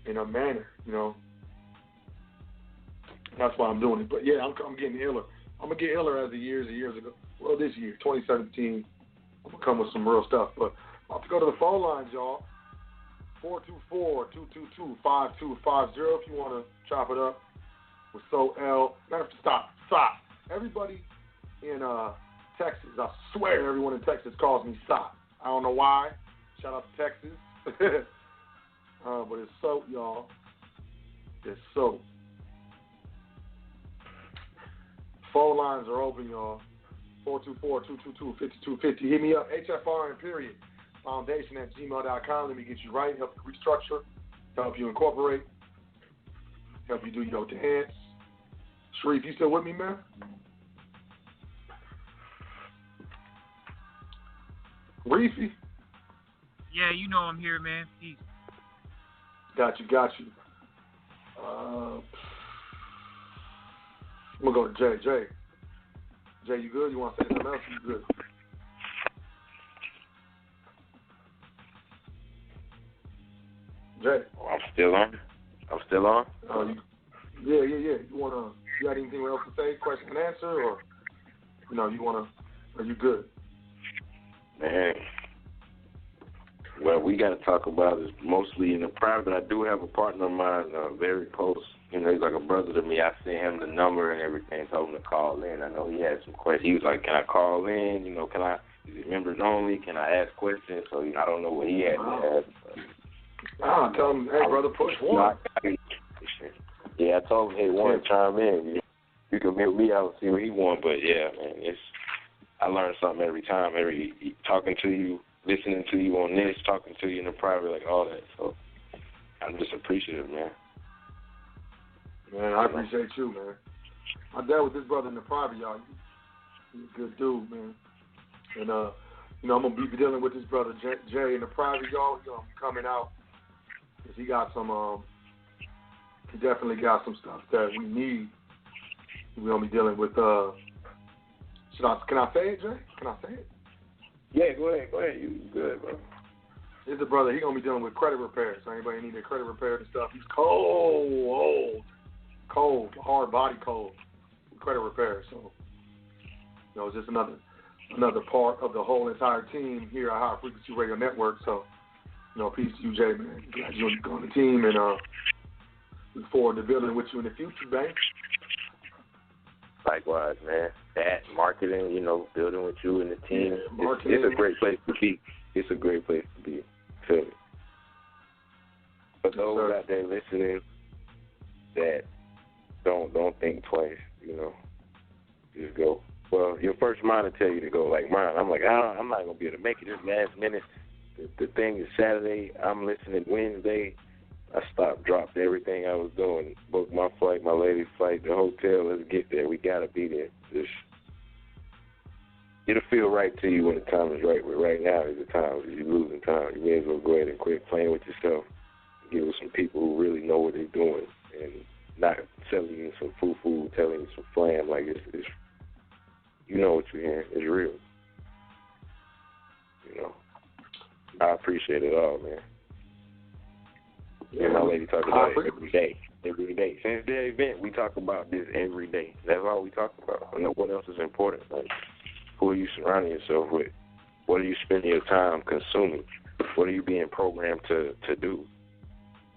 in a manner, That's why I'm doing it. But yeah, I'm getting iller. I'm going to get iller as the years ago. Well, this year, 2017, I'm going to come with some real stuff. But I'm about to go to the phone lines, y'all. 424-222-5250 if you want to chop it up with L. Stop. Everybody in Texas, I swear everyone in Texas calls me Stop. I don't know why. Shout out to Texas. But it's soap, y'all. It's soap. Phone lines are open, y'all. 424-222-5250. Hit me up. HFRN, foundation@gmail.com. Let me get you right. Help you restructure. Help you incorporate. Help you do your dance. Sharif, you still with me, man? Reefy? Yeah, I'm here, man. Peace. Got you. I'm going to go to Jay. Jay, you good? You want to say something else? You good? Jay? Oh, I'm still on? Yeah. You got anything else to say? Question and answer? Or, are you good? Man, What we got to talk about is mostly in the private. I do have a partner of mine, very close. You know, he's like a brother to me. I sent him the number and everything, told him to call in. I know he had some questions. He was like, can I call in? You know, is it members only? Can I ask questions? So, you know, I don't know what he had to ask. Tell him, hey, brother, push one. Yeah, I told him, hey, one, chime in. You can meet me out and see what he wants. But, yeah, man, I learn something every time, talking to you, listening to you on this, talking to you in the private, like all that. So I'm just appreciative, man. Man, I appreciate you, man. I dealt with this brother in the private, y'all. He's a good dude, man. And, you know, I'm going to be dealing with this brother, Jay, in the private, y'all. He's going to be coming out because he got some, he definitely got some stuff that we need. We're going to be dealing with, can I say it, Jay? Can I say it? Yeah, go ahead. You good, bro. This is the brother. He's going to be dealing with credit repairs. So anybody need their credit repaired and stuff, he's cold, hard body cold, credit repair. So, you know, it's just another part of the whole entire team here at High Frequency Radio Network. So, you know, peace to you, Jay, man. Glad you're on the team, and look forward to building with you in the future, man. Likewise, man. That marketing, you know, building with you and the team. Yeah, it's a great place to be. It's a great place to be. Feel me? For those out there listening that don't think twice, you know, just go. Well, your first mind will tell you to go. Like mine, I'm like, I'm not gonna be able to make it this last minute. The thing is Saturday. I'm listening Wednesday. I dropped everything I was doing, booked my flight, my lady's flight, the hotel. Let's get there. We gotta be there. It'll feel right to you when the time is right. But right now is the time. If you're losing time, you may as well go ahead and quit playing with yourself. Get with some people who really know what they're doing and not selling you some foo-foo, telling you some flam. Like it's you know what you're hearing. It's real. You know. I appreciate it all, man. And my lady talk about it every day. Every day. Since the event, we talk about this every day. That's all we talk about. I know what else is important. Like, who are you surrounding yourself with? What are you spending your time consuming? What are you being programmed to do?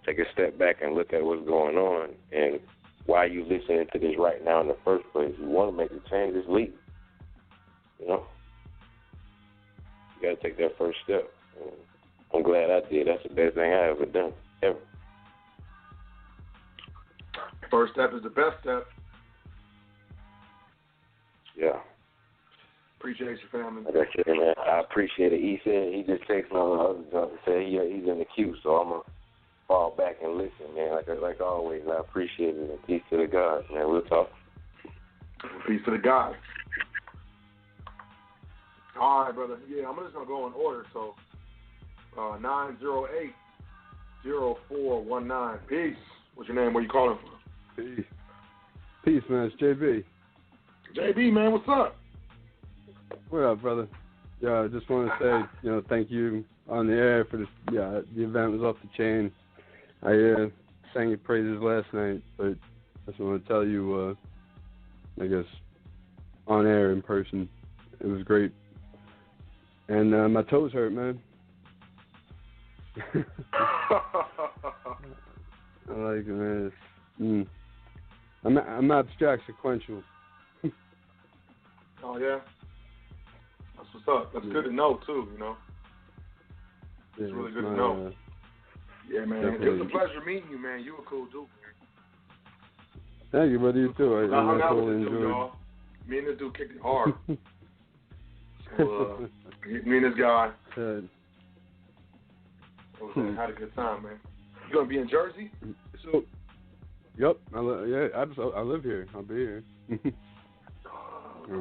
Take a step back and look at what's going on and why are you listening to this right now in the first place. You want to make a change, just leave. You know? You got to take that first step. I'm glad I did. That's the best thing I ever done. Ever. First step is the best step. Yeah. Appreciate you, family. Man. I appreciate it. He said he just texted me on the other job and said he's in the queue, so I'm gonna fall back and listen, man. Like always, I appreciate it. And peace to the gods, man. We'll talk. Peace to the gods. All right, brother. Yeah, I'm just gonna go in order. So 908-0419. Peace. What's your name? Where you calling from? Peace, man. It's JB. JB, man, what's up? What up, brother? Yeah, I just want to say, thank you on the air for this. Yeah, the event was off the chain. I sang your praises last night, but I just want to tell you, I guess, on air, in person, it was great. And my toes hurt, man. I like it, man. I'm abstract sequential. Oh, yeah? That's what's up. That's good to know, too, you know? It's really good to know. Yeah, man. Definitely. It was a pleasure meeting you, man. You a cool dude, man. Thank you, brother. You too. I hung out with this dude, y'all. Me and this dude kicked it hard. So, me and this guy. Had a good time, man. You gonna be in Jersey? So, yep. I live here. I'll be here. All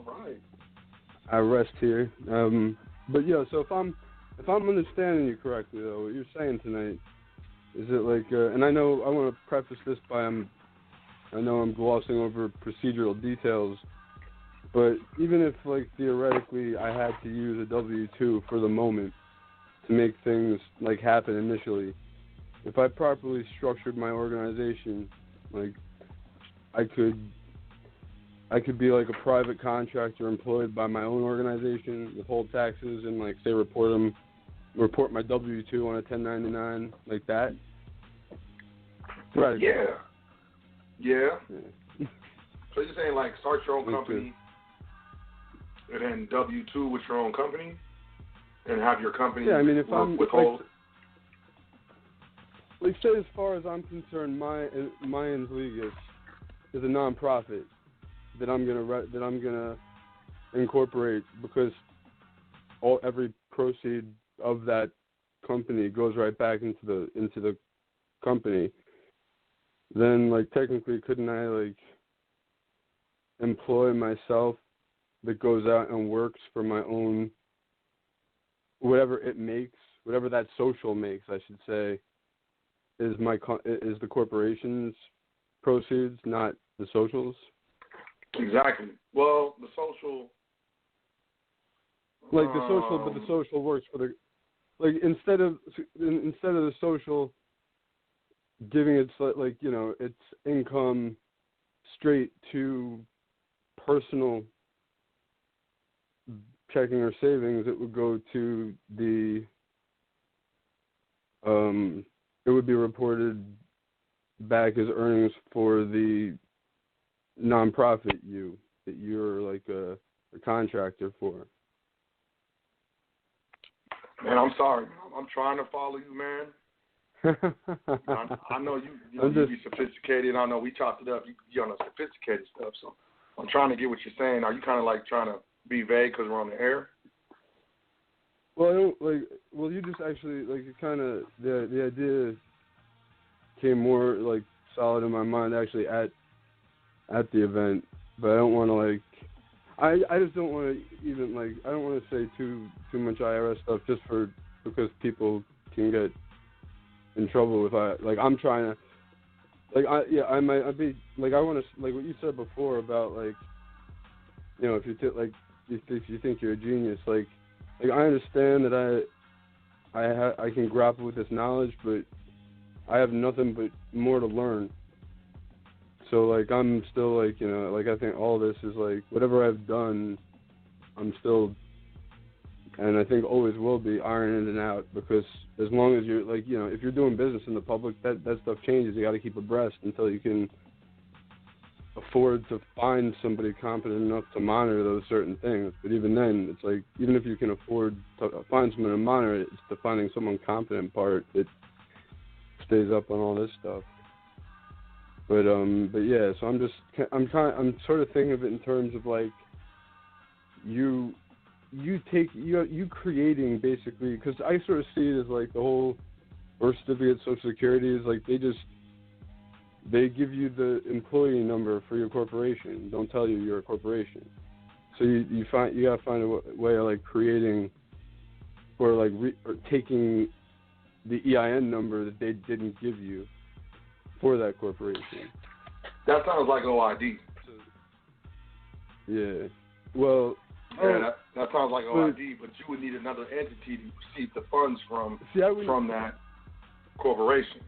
right. I rest here. But yeah. So if I'm understanding you correctly, though, what you're saying tonight is it like? And I know I want to preface this by I know I'm glossing over procedural details, but even if like theoretically I had to use a W-2 for the moment to make things like happen initially, if I properly structured my organization, like I could be like a private contractor employed by my own organization, withhold taxes, and like say report them report my W-2 on a 1099 like that. Right. Yeah. So you're saying like start your own company and then W-2 with your own company and have your company if I'm withhold. Like say as far as I'm concerned, Mayans Legas is a nonprofit that I'm gonna incorporate because every proceed of that company goes right back into the company. Then like technically couldn't I like employ myself that goes out and works for my own whatever it makes, whatever that social makes, I should say, is the corporation's proceeds, not the socials. Exactly. Well, the social. But the social works for the instead of the social giving its its income straight to personal checking or savings, it would go to the it would be reported back as earnings for the nonprofit that you're like a contractor for. Man, I'm sorry. I'm trying to follow you, man. I know you be sophisticated. I know we chopped it up. You on the sophisticated stuff, so I'm trying to get what you're saying. Are you kind of like trying to be vague because we're on the air? Well, I don't like. Well, you just actually like it kind of the idea came more like solid in my mind actually at the event, but I don't want to like. I just don't want to even like. I don't want to say too much IRS stuff just because people can get in trouble with I'm trying to I'd be like I want to like what you said before about like if you think you're a genius like I understand that I can grapple with this knowledge, but I have nothing but more to learn. So like I'm still like I think all this is like whatever I've done, I'm still, and I think always will be ironing it out, because as long as you're like if you're doing business in the public, that stuff changes. You got to keep abreast until you can afford to find somebody competent enough to monitor those certain things. But even then, it's like even if you can afford to find someone to monitor it, it's the finding someone competent part that stays up on all this stuff. But yeah, so I'm sort of thinking of it in terms of like you creating basically, because I sort of see it as like the whole birth certificate, Social Security is like they give you the employee number for your corporation, don't tell you you're a corporation. So you gotta find a way of like creating or like or taking the EIN number that they didn't give you for that corporation. That sounds like OID. Yeah. Well. Yeah, that sounds like OID, but you would need another entity to receive the funds from that corporation.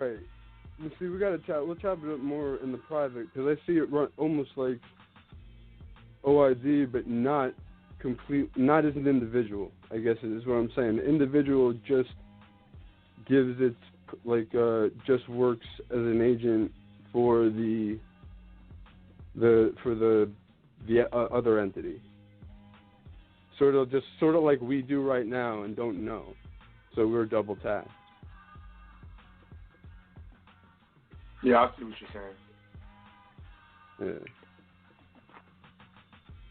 Right. You see, we'll chop it up more in the private, because I see it run almost like OID, but not as an individual, I guess is what I'm saying. The individual just gives its just works as an agent for the other entity. Sort of like we do right now and don't know. So we're double taxed. Yeah, I see what you're saying. Yeah.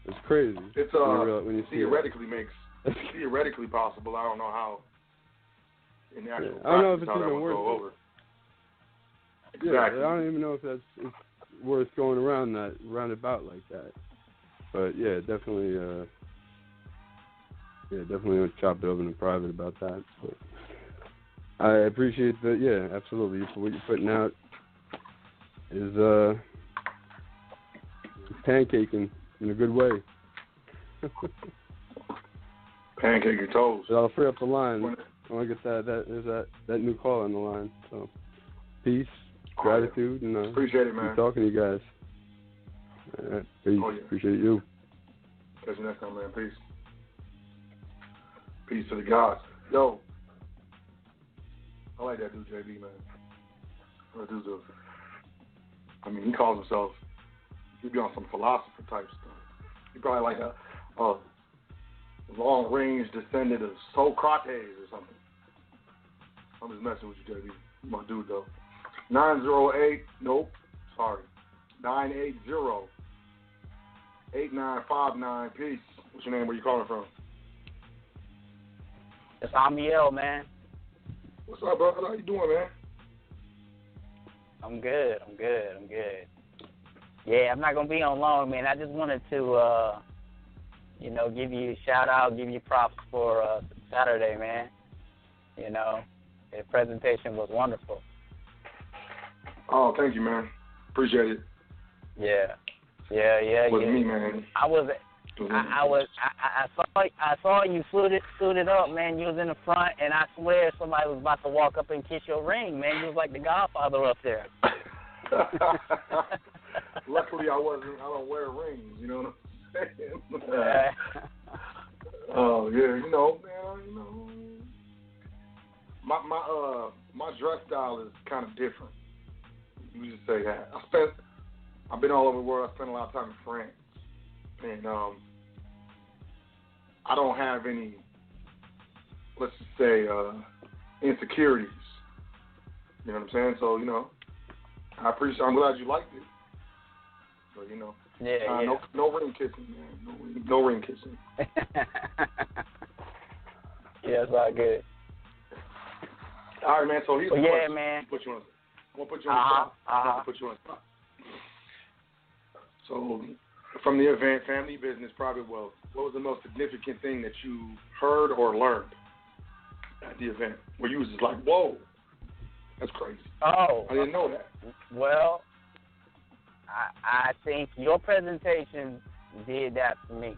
It's crazy. It's when you theoretically possible. I don't know how in the actual I don't know if it's how that even would worth go it. over. Yeah, Exactly. I don't even know if it's worth going roundabout like that. But yeah, definitely want to chop it over in private about that. But I appreciate that. Yeah, absolutely. What you're putting out is pancaking in a good way. Pancake your toes. So I'll free up the line. I want to get that new call on the line. So peace, gratitude, and appreciate it, man. Talking to you guys. All right, peace. Oh, yeah. Appreciate you. Catch you next time, man. Peace. Peace to the gods. Yo, I like that dude, JB, man. That dude's he calls himself, he be on some philosopher type stuff. He probably like a long-range descendant of Socrates or something. I'm just messing with you, JB. You my dude, though. 908, nope, sorry. 980-8959, peace. What's your name? Where you calling from? It's Amiel, man. What's up, brother? How you doing, man? I'm good. Yeah, I'm not going to be on long, man. I just wanted to, give you a shout-out, give you props for Saturday, man. The presentation was wonderful. Oh, thank you, man. Appreciate it. Yeah. Wasn't me, man. I saw you suited up, man. You was in the front, and I swear somebody was about to walk up and kiss your ring, man. You was like the Godfather up there. Luckily, I don't wear rings. You know what I'm saying? Oh yeah, man. My dress style is kind of different. You just say that. I've been all over the world. I spent a lot of time in France, and I don't have any, let's just say, insecurities. You know what I'm saying? So I'm glad you liked it. So Yeah. No ring kissing, man. No ring kissing. Yeah, it's all good. All right, man. So here's the question. Man. I'm gonna put you on the spot. So, from the event, family, business, private wealth, what was the most significant thing that you heard or learned at the event where you was just like, whoa, that's crazy? Oh, I didn't know that. Well, I think your presentation did that for me,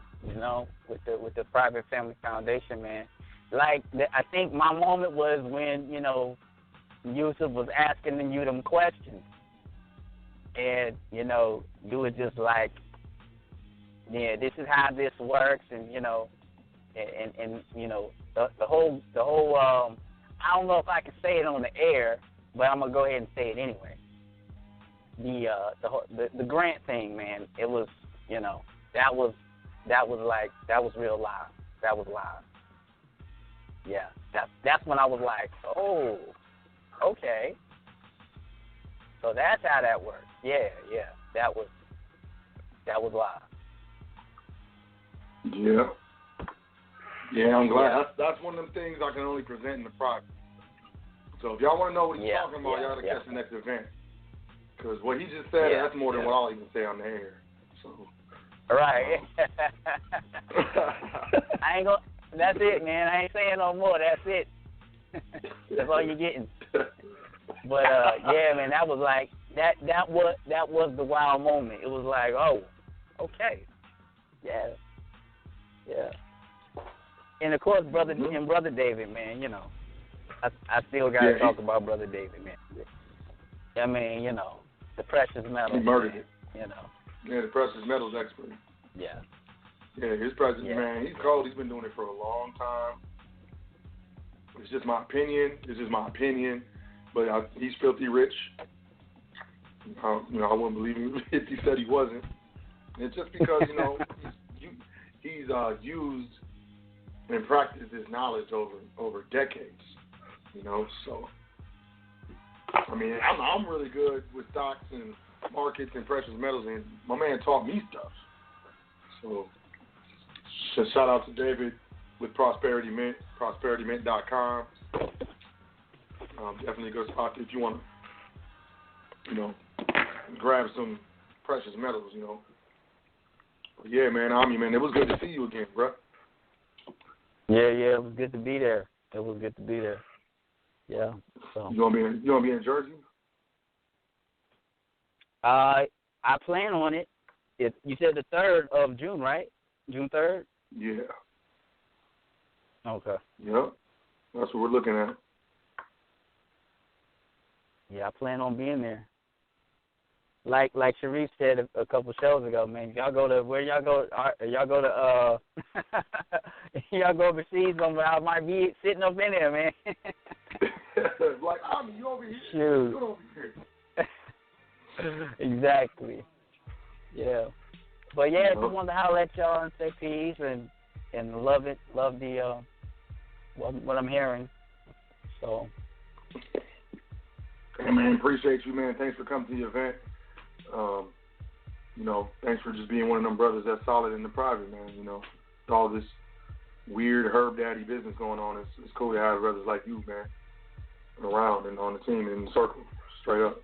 with the Private Family Foundation, man. I think my moment was when, Yusuf was asking you them questions. And, you were just like, yeah, this is how this works, and, the whole I don't know if I can say it on the air, but I'm going to go ahead and say it anyway. The grant thing, man, it was, that was real live. That was live. Yeah, that's when I was like, oh, okay. So that's how that works. Yeah, that was live. Yeah, I'm glad. Yeah. That's one of them things I can only present in the private. So if y'all want to know what he's talking about, y'all got to catch the next event. Because what he just said, that's more than what I'll even say on the air. So. Right. I ain't gonna. That's it, man. I ain't saying no more. That's it. That's all you're getting. But yeah, man, that was like that was the wow moment. It was like, oh, okay, yeah. And of course, brother David, man, I still gotta talk about Brother David, man. I mean, the precious metals. He murdered it. Yeah, the precious metals expert. Yeah. Yeah, his precious man. He's cold. He's been doing it for a long time. It's just my opinion. But he's filthy rich. I wouldn't believe him if he said he wasn't. It's just because he's used and practiced his knowledge over decades. So I mean, I'm really good with stocks and markets and precious metals, and my man taught me stuff. So shout out to David with Prosperity Mint, prosperitymint.com. Definitely a good spot if you want to, grab some precious metals, But yeah, man, man, it was good to see you again, bro. Yeah, it was good to be there. Yeah. So. You gonna be in Jersey? I plan on it. You said the 3rd of June, right? June 3rd? Yeah. Okay. Yep. That's what we're looking at. Yeah, I plan on being there. like Sharif said a couple shows ago, man. Y'all go to where y'all go? Y'all go to y'all go overseas, but I might be sitting up in there, man. Like, you over here? Shoot. You over here? Exactly. Yeah. But yeah, just wanted to holler at y'all and say peace and love the what I'm hearing. So. Hey man, appreciate you, man. Thanks for coming to the event. Thanks for just being one of them brothers that's solid in the private, man. With all this weird herb daddy business going on, it's cool to have brothers like you, man, around and on the team and in the circle, straight up.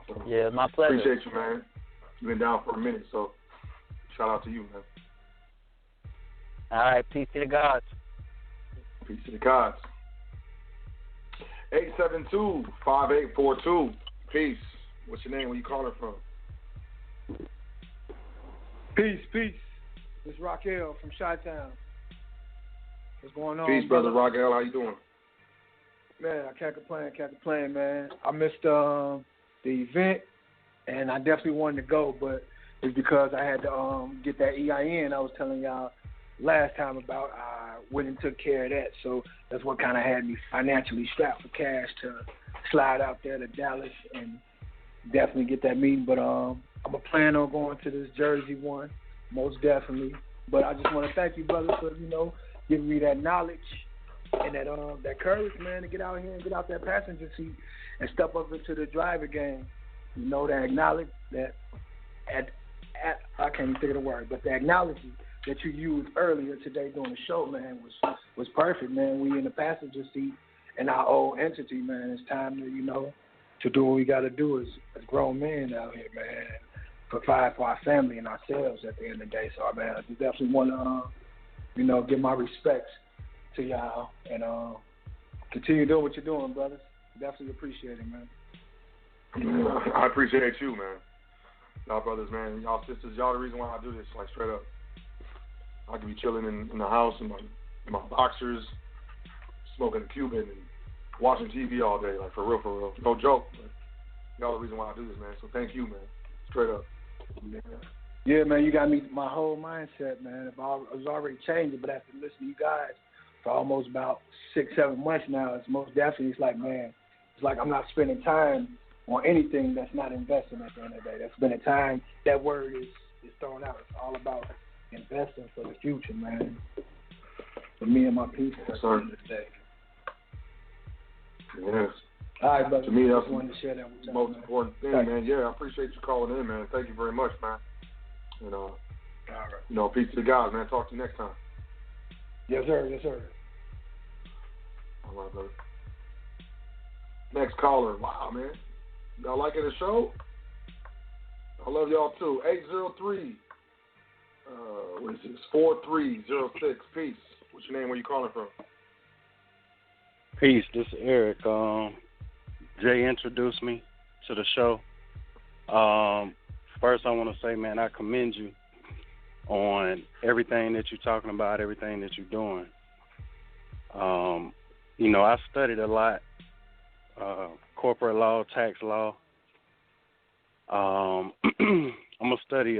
So, yeah, my pleasure. Appreciate you, man. You've been down for a minute, so shout out to you, man. All right, peace to the gods. Peace to the gods. 872-5842. Peace. What's your name? Where you calling from? Peace. This is Raquel from Chi-Town. What's going on? Peace, brother Raquel. How you doing? Man, I can't complain, man. I missed the event, and I definitely wanted to go, but it's because I had to get that EIN I was telling y'all last time about. I went and took care of that, so that's what kind of had me financially strapped for cash to slide out there to Dallas and definitely get that meeting. But I'm a plan on going to this Jersey one, most definitely. But I just want to thank you, brother, for giving me that knowledge and that courage, man, to get out here and get out that passenger seat and step up into the driver game. To acknowledge that I can't even think of the word, but the acknowledgement that you used earlier today during the show, man, was perfect, man. We in the passenger seat in our old entity, man. It's time to do what we got to do as grown men out here, man. Provide for our family and ourselves at the end of the day. So, man, I just definitely want to, give my respects to y'all and continue doing what you're doing, brothers. Definitely appreciate it, man. I appreciate you, man. Y'all brothers, man. Y'all sisters, y'all the reason why I do this, like, straight up. I could be chilling in the house in my boxers, smoking a Cuban and watching TV all day, like, for real. No joke. But y'all the reason why I do this, man. So thank you, man. Straight up. Yeah, man, you got me my whole mindset, man. I was already changing, but after listening to you guys for almost about 6-7 months now, it's most definitely, it's like I'm not spending time on anything that's not investing at the end of the day. That's spending time, that word is thrown out. It's all about investing for the future, man. For me and my people at the end of the day. Yes. All right, brother. To me, that's wanted to share that with the most important thing, man. Yeah, I appreciate you calling in, man. Thank you very much, man. And, all right. Peace to the guys, man. Talk to you next time. Yes, sir. All right, brother. Next caller. Wow, man. Y'all liking the show? I love y'all, too. 803. What is this? 4306. Peace. What's your name? Where you calling from? Peace. This is Eric. Jay introduced me to the show. First, I want to say, man, I commend you on everything that you're talking about, everything that you're doing. I studied a lot, corporate law, tax law. I'm going to study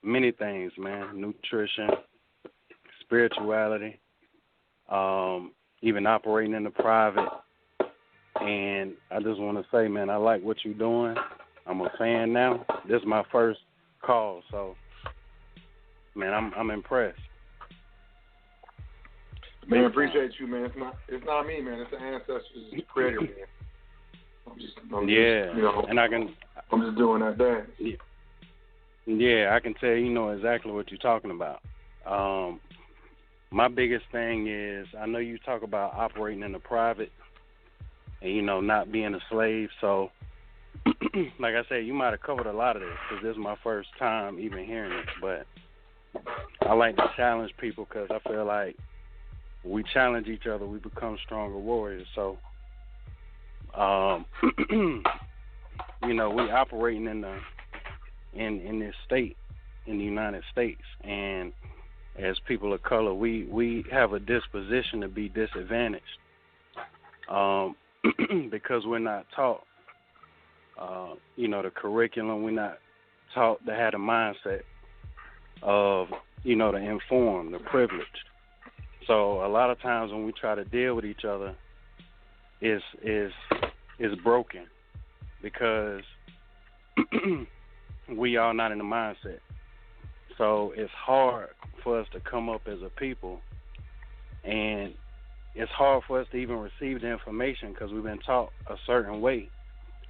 many things, man, nutrition, spirituality, even operating in the private. And I just want to say, man, I like what you're doing. I'm a fan now. This is my first call, so, man, I'm impressed. Man, appreciate you, man. It's not me, man. It's the ancestors, it's the creator, man. I'm just and I'm just doing that dance. Yeah, I can tell you know exactly what you're talking about. My biggest thing is, I know you talk about operating in the private and, not being a slave. So, like I said, you might have covered a lot of this because this is my first time even hearing it. But I like to challenge people because I feel like we challenge each other, we become stronger warriors. So, we operating in this state, in the United States, and as people of color, we have a disposition to be disadvantaged because we're not taught The curriculum. We're not taught to have a mindset of, the informed, the privileged. So a lot of times when we try to deal with each other, is broken because we are not in the mindset. So it's hard for us to come up as a people, and it's hard for us to even receive the information because we've been taught a certain way,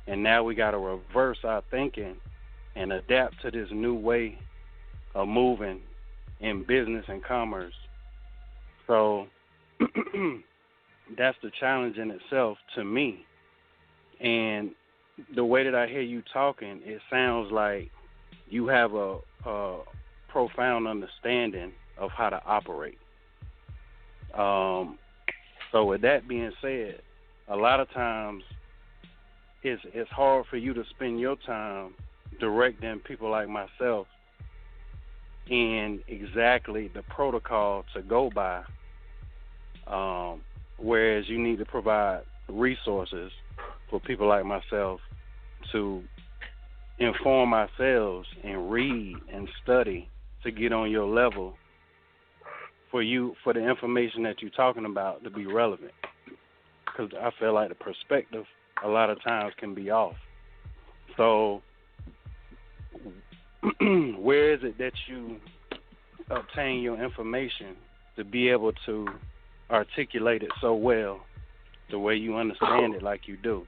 and now we got to reverse our thinking and adapt to this new way of moving in business and commerce. So that's the challenge in itself to me. And the way that I hear you talking, it sounds like you have a profound understanding of how to operate. So with that being said, a lot of times it's hard for you to spend your time directing people like myself in exactly the protocol to go by, whereas you need to provide resources for people like myself to inform ourselves and read and study to get on your level for the information that you're talking about to be relevant. Because I feel like the perspective a lot of times can be off. So where is it that you obtain your information to be able to articulate it so well the way you understand it like you do?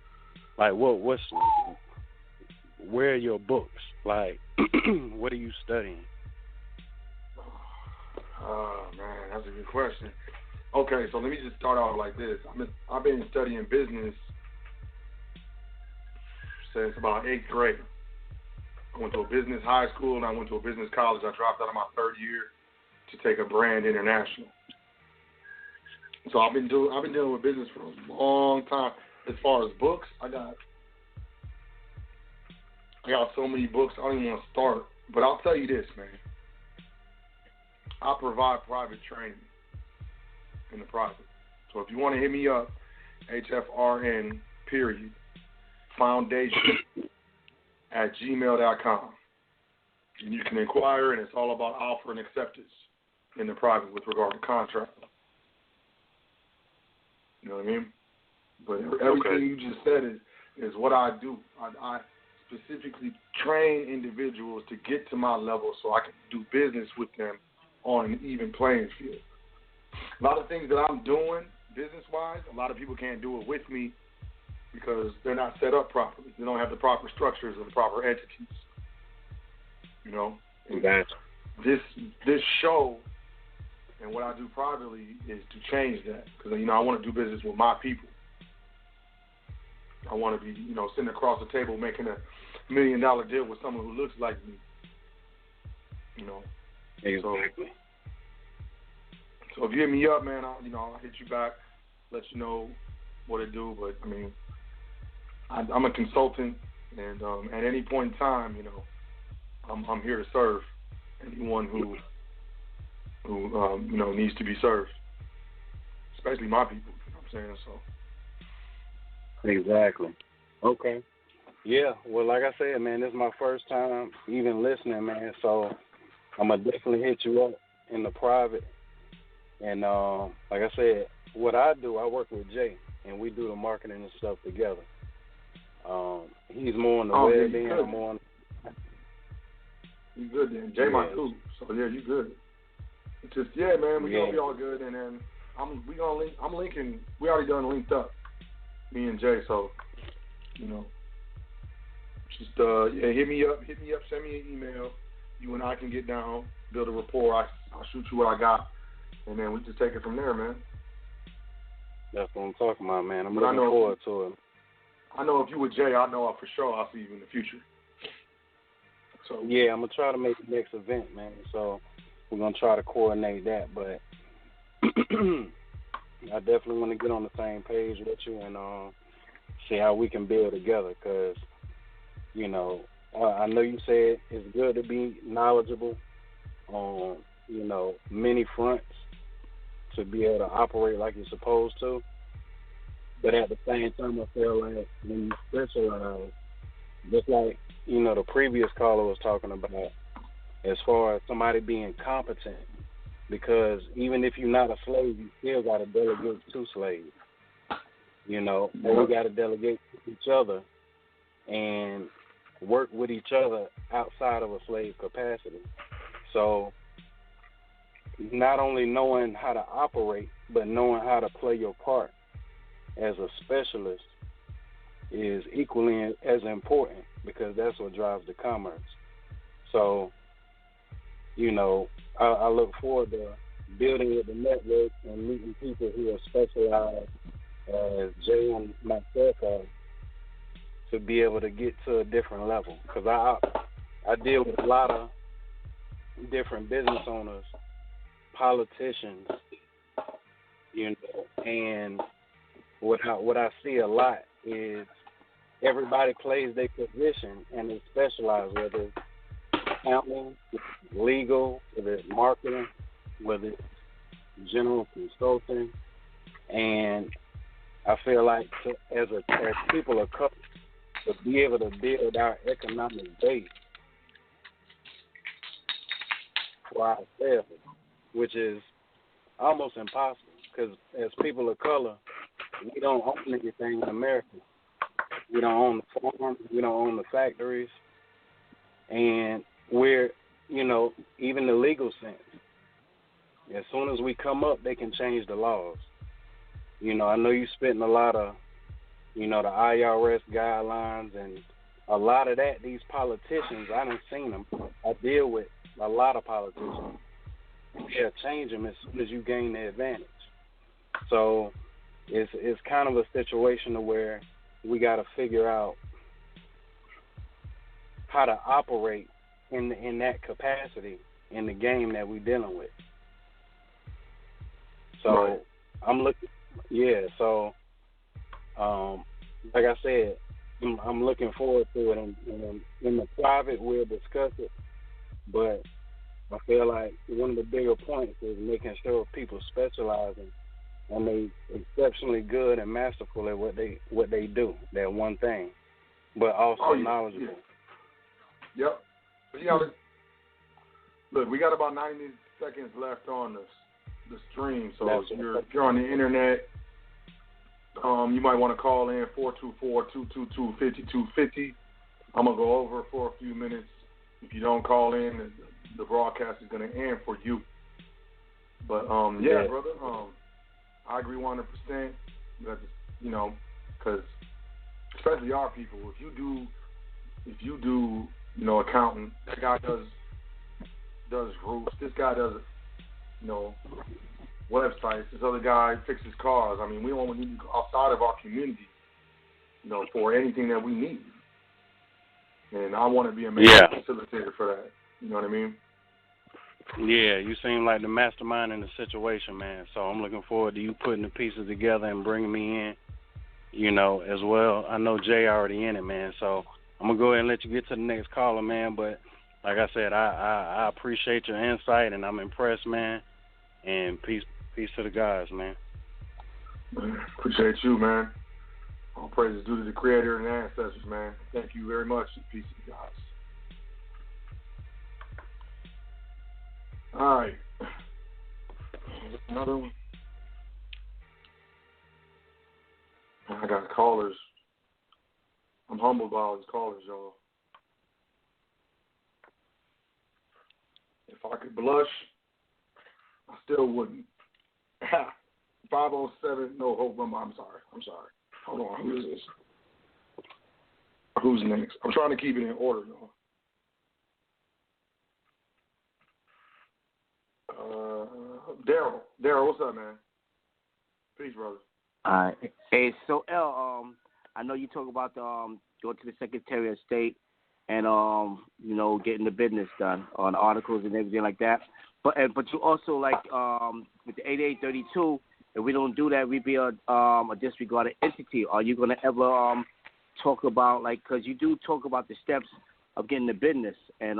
Like where are your books? Like what are you studying? Oh, man, that's a good question. Okay, so let me just start off like this. I've been studying business since about 8th grade. I went to a business high school and I went to a business college. I dropped out of my third year to take a brand international. So I've been dealing with business for a long time. As far as books, I got so many books I don't even want to start. But I'll tell you this, man. I provide private training in the private. So if you want to hit me up, HFRN foundation @gmail.com. And you can inquire, and it's all about offer and acceptance in the private with regard to contract. You know what I mean? But everything you just said is what I do. I specifically train individuals to get to my level so I can do business with them on an even playing field. A lot of things that I'm doing business-wise, a lot of people can't do it with me because they're not set up properly. They don't have the proper structures or the proper entities. You know? Gotcha. This show and what I do privately is to change that because, I want to do business with my people. I want to be, sitting across the table making $1 million deal with someone who looks like me. Exactly. So if you hit me up, man, I'll hit you back, let you know what to do. But I'm a consultant, and at any point in time, I'm here to serve anyone who needs to be served, especially my people. You know what I'm saying? So. Exactly. Okay. Yeah. Well, like I said, man, this is my first time even listening, man. So I'm gonna definitely hit you up in the private. And like I said, what I do, I work with Jay, and we do the marketing and stuff together. He's more on the web end, I'm more on. You good then? Jay, my dude. So yeah, you good. It's just man, we gonna be all good, and then I'm linking. We already done linked up, me and Jay. So just hit me up, send me an email. You and I can get down, build a rapport. I'll shoot you what I got, and then we just take it from there, man. That's what I'm talking about, man. I'm looking forward to it. I know if you were Jay, I know for sure I'll see you in the future. So yeah, I'm gonna try to make the next event, man. So we're gonna try to coordinate that, but I definitely want to get on the same page with you and see how we can build together. Because I know you said it's good to be knowledgeable on many fronts to be able to operate like you're supposed to. But at the same time, I feel like when you specialize, just like, the previous caller was talking about, as far as somebody being competent, because even if you're not a slave, you still got to delegate to slaves, or we got to delegate to each other and work with each other outside of a slave capacity. So not only knowing how to operate, but knowing how to play your part as a specialist is equally as important, because that's what drives the commerce. So, I look forward to building with the network and meeting people who are specialized, as Jay and myself are, to be able to get to a different level. Because I deal with a lot of different business owners, politicians, and what I see a lot is everybody plays their position and they specialize, whether it's accounting, legal, whether it's marketing, whether it's general consulting. And I feel like as people of color, to be able to build our economic base for ourselves, which is almost impossible, because as people of color, we don't own anything in America. We don't own the farms, we don't own the factories, and we're, even the legal sense. As soon as we come up, they can change the laws. I know you spitting a lot of, the IRS guidelines and a lot of that. These politicians, I done seen them. I deal with a lot of politicians. They'll change them as soon as you gain the advantage. So it's kind of a situation where we got to figure out how to operate in that capacity in the game that we're dealing with. So right. I'm looking, So, like I said, I'm looking forward to it. And in the private, we'll discuss it. But I feel like one of the bigger points is making sure people specializing and they exceptionally good and masterful at what they do, that one thing, but also knowledgeable. Yeah. Yep. So you gotta, look, we got about 90 seconds left on the stream. So if you're on the internet, you might want to call in 424-222-5250. I'm gonna go over for a few minutes. If you don't call in, the broadcast is gonna end for you. But brother, I agree 100%. Because especially our people, if you do, accounting, that guy does roofs. This guy does, websites. This other guy fixes cars. I mean, we don't need to go outside of our community, for anything that we need. And I want to be a facilitator for that. You know what I mean? Yeah, you seem like the mastermind in the situation, man. So I'm looking forward to you putting the pieces together and bringing me in, as well. I know Jay already in it, man. So I'm going to go ahead and let you get to the next caller, man. But like I said, I appreciate your insight, and I'm impressed, man. And peace to the guys, man. Appreciate you, man. All praises due to the Creator and the ancestors, man. Thank you very much. Peace to the guys. All right. Another one. I got callers. I'm humbled by all these callers, y'all. If I could blush, I still wouldn't. 507. No, hold on. I'm sorry. Hold on. Who is this? Who's next? I'm trying to keep it in order, y'all. Daryl, what's up, man? Peace, brother. All right. Hey, so L, I know you talk about going to the Secretary of State and getting the business done on articles and everything like that. But you also with the 8832, if we don't do that, we be a disregarded entity. Are you going to ever talk about because you do talk about the steps of getting the business and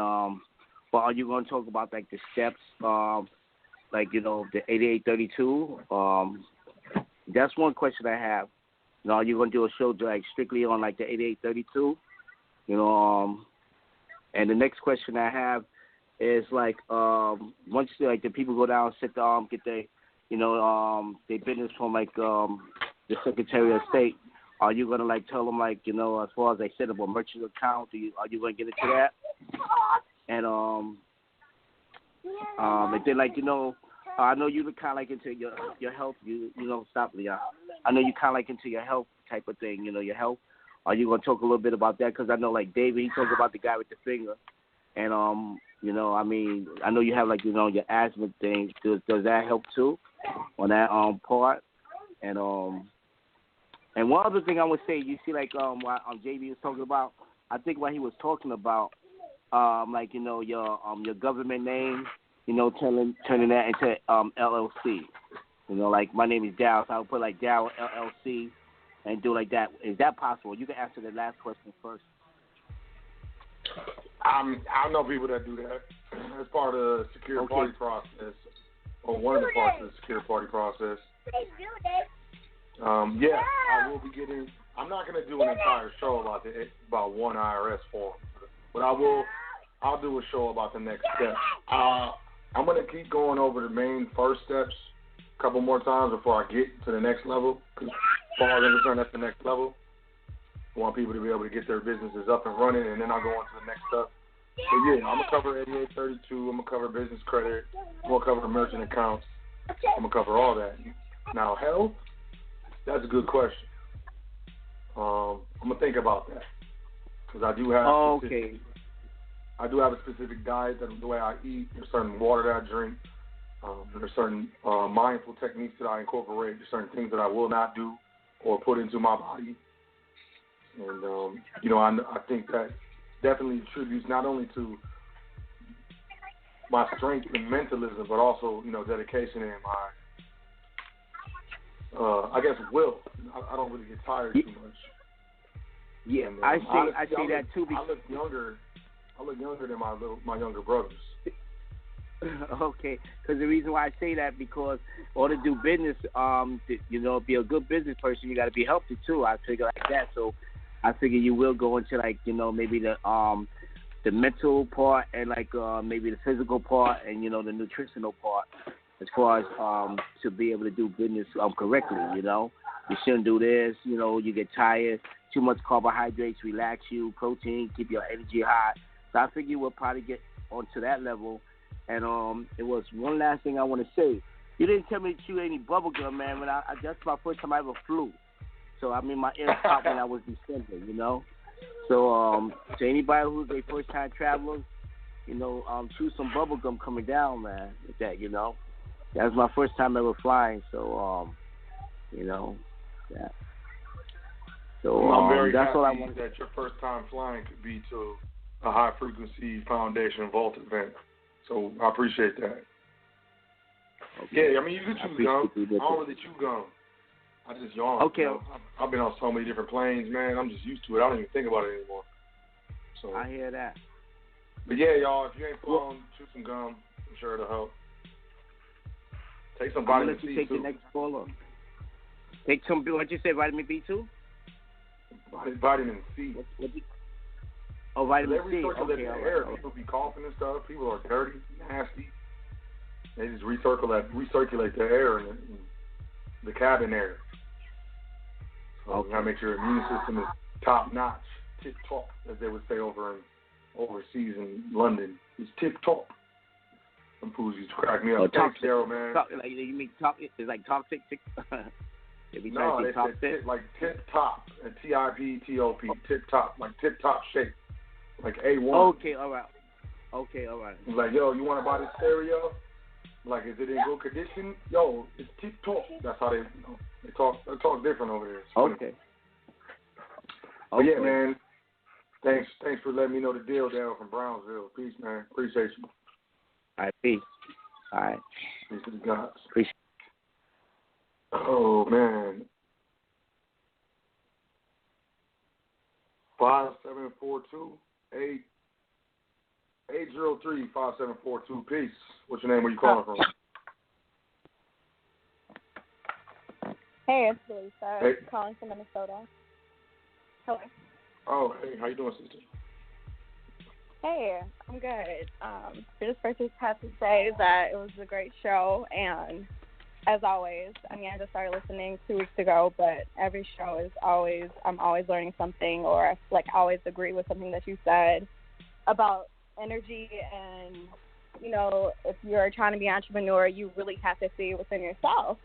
but are you going to talk about the steps the 8832? That's one question I have. Are you going to do a show strictly on the 8832? And the next question I have is like, once like the people go down, sit down, get their, their business from like the Secretary of State, are you gonna like tell them like, as far as they set up a merchant account, are you gonna get into that? And if they like, I know you kind of like into your health. Stop, Leon. I know you kind of like into your health type of thing. Your health. Are you gonna talk a little bit about that? Because I know like David, he talked about the guy with the finger, and I mean, I know you have like your asthma thing. Does that help too on that part? And one other thing I would say, you see like what JB was talking about. I think what he was talking about, like your government name, turning that into LLC. Like my name is Dow, so I would put like Dow LLC and do like that. Is that possible? You can answer the last question first. I know people that do that. It's part of the secure party process, or one of the parts of the secure party process. Yeah, I will be getting. I'm not going to do an entire show about one IRS form, but I'll do a show about the next step. I'm going to keep going over the main first steps a couple more times before I get to the next level. Because as far as I'm concerned, that's the next level. I want people to be able to get their businesses up and running, and then I'll go on to the next stuff. So yeah, I'm going to cover 8832. I'm going to cover business credit. I'm going to cover merchant accounts. I'm going to cover all that. Now, health, that's a good question. I'm going to think about that. Because I do have I do have a specific diet, that the way I eat. There's certain water that I drink. There's certain mindful techniques that I incorporate. There's certain things that I will not do or put into my body. And, I think that definitely attributes not only to my strength and mentalism, but also, dedication and my, I guess, will. I don't really get tired too much. Yeah, and, I say that too. I look younger than my younger brothers. Okay, because the reason why I say that, because in order to do business, be a good business person, you got to be healthy too. I figure like that. So I figure you will go into like maybe the mental part and like maybe the physical part and the nutritional part, as far as to be able to do business correctly. You shouldn't do this. You get tired. Too much carbohydrates relax you. Protein keep your energy high. So I figure we'll probably get onto that level. And it was one last thing I want to say. You didn't tell me to chew any bubble gum, man. When that's my first time I ever flew. So I mean, my ears popped when I was December, So to anybody who's a first time traveler, chew some bubble gum coming down, man. With that, that was my first time ever flying. So yeah. So I'm very that's happy what I want. That your first time flying could be to a high frequency foundation vault event. So I appreciate that. Okay. Yeah, I mean you can chew gum. I don't really chew gum. I just yawn. Okay. I've been on so many different planes, man. I'm just used to it. I don't even think about it anymore. So I hear that. But yeah, y'all, if you ain't flown, chew some gum. I'm sure it'll help. Take some vitamin C, take too. The next caller. Take some, what'd you say, vitamin B2? Vitamin C. Vitamin they C. Recirculate the air. People be coughing and stuff. People are dirty, nasty. They just recirculate the air in the cabin air. So you gotta make sure your immune system is top notch, tip top, as they would say overseas in London. It's tip top. Some fools used to crack me up. Thanks, Daryl, man. Like you mean top? It's like top tick. No, they said like tip top, and TIPTOP, tip top, like tip top shape, like A1. Okay, all right. Like, yo, you want to buy this stereo? Like, is it in good condition? Yo, it's tip top. That's how they talk different over there. Okay. But yeah, man. Thanks for letting me know the deal, Daryl from Brownsville. Peace, man. Appreciate you. All right, peace. All right. Peace to the gods. Appreciate. Oh man. 5742-803-5742. Peace. What's your name? Where you calling from? Hey, it's Lisa. Hey. Calling from Minnesota. Hello. Oh, hey, how you doing, sister? Hey, I'm good. I just first have to say that it was a great show, and as always, I mean, I just started listening 2 weeks ago, but every show is I'm always learning something, or like always agree with something that you said about energy, and if you're trying to be an entrepreneur, you really have to see within yourself.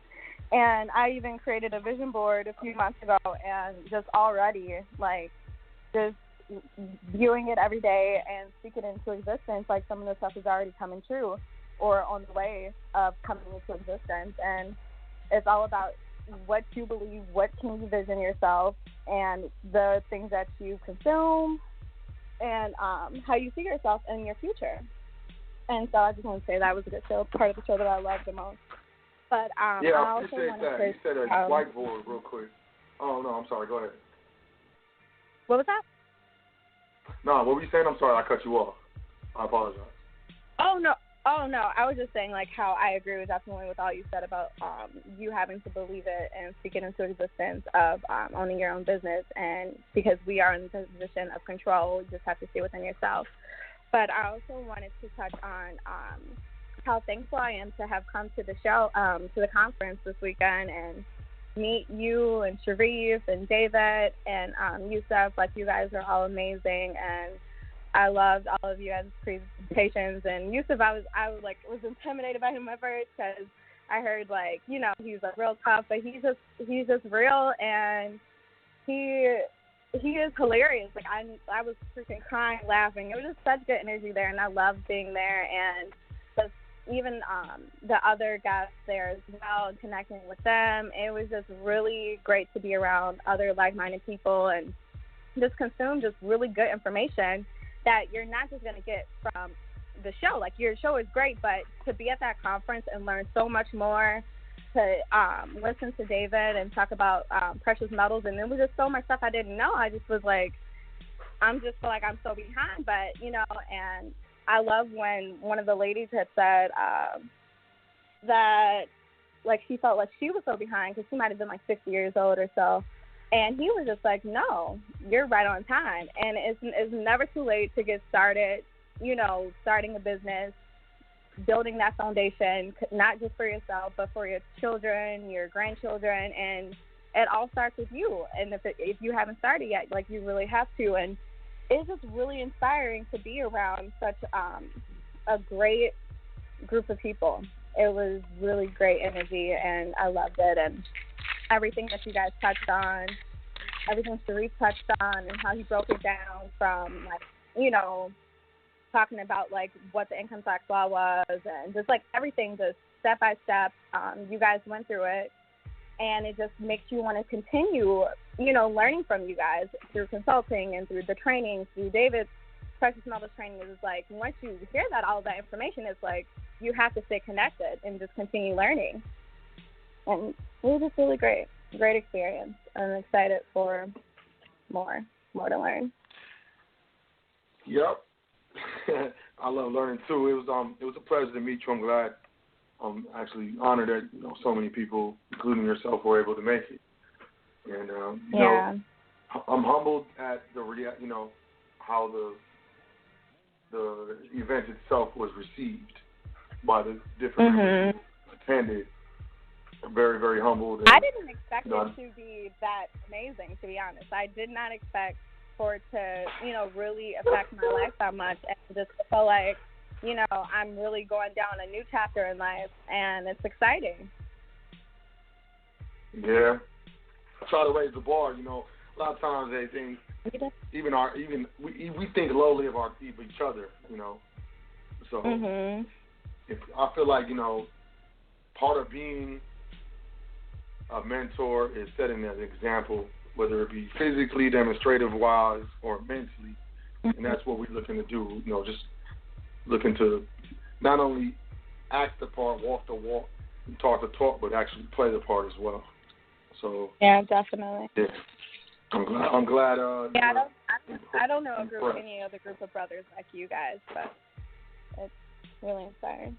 And I even created a vision board a few months ago, and just already, like, just viewing it every day and speaking it into existence, like some of the stuff is already coming true or on the way of coming into existence. And it's all about what you believe, what can you vision yourself, and the things that you consume, and how you see yourself in your future. And so I just want to say that was a good show, part of the show that I loved the most. But yeah, I also appreciate want that. to You said a whiteboard real quick. Oh, no, I'm sorry. Go ahead. What was that? No, what were you saying? I'm sorry. I cut you off. I apologize. Oh, no. I was just saying, like, how I agree with definitely with all you said about you having to believe it and speak it into existence of owning your own business. And because we are in the position of control, you just have to stay within yourself. But I also wanted to touch on how thankful I am to have come to the show, to the conference this weekend, and meet you and Sharif and David and Yusuf. Like, you guys are all amazing, and I loved all of you guys' presentations. And Yusuf, I was intimidated by him at first because I heard, like, he's like real tough, but he's just real, and he is hilarious. Like, I was freaking crying, laughing. It was just such good energy there, and I loved being there, and just even the other guests there as well, and connecting with them. It was just really great to be around other like-minded people and just consume just really good information that you're not just going to get from the show. Like, your show is great, but to be at that conference and learn so much more, to listen to David and talk about precious metals, and there was just so much stuff I didn't know. I just was like, I'm just feel like I'm so behind, but, and I love when one of the ladies had said that, like, she felt like she was so behind because she might have been like 60 years old or so. And he was just like, no, you're right on time. And it's never too late to get started, starting a business, building that foundation, not just for yourself, but for your children, your grandchildren. And it all starts with you. And if you haven't started yet, like, you really have to. And it's just really inspiring to be around such a great group of people. It was really great energy, and I loved it. And everything that you guys touched on, everything Sharif touched on, and how he broke it down from, like, talking about, like, what the income tax law was, and just, like, everything, just step by step. You guys went through it, and it just makes you want to continue, learning from you guys through consulting and through the training, through David's precious metals training. It's like, once you hear all of that information, it's like you have to stay connected and just continue learning. And it was just really great experience. I'm excited for more to learn. Yep. I love learning too. It was a pleasure to meet you. I'm glad. I'm actually honored that so many people, including yourself, were able to make it. And I'm humbled at how the event itself was received by the different members who attended. I'm very, very humbled. And, I didn't expect it to be that amazing, to be honest. I did not expect for it to, really affect my life that much, and just feel like, I'm really going down a new chapter in life, and it's exciting. Yeah. I try to raise the bar, A lot of times they think we think lowly of each other, So I feel like, part of being a mentor is setting an example, whether it be physically, demonstrative-wise, or mentally. And that's what we're looking to do, just looking to not only act the part, walk the walk, and talk the talk, but actually play the part as well. So yeah, definitely. Yeah, I'm glad. I don't know any other group of brothers like you guys, but it's really inspiring.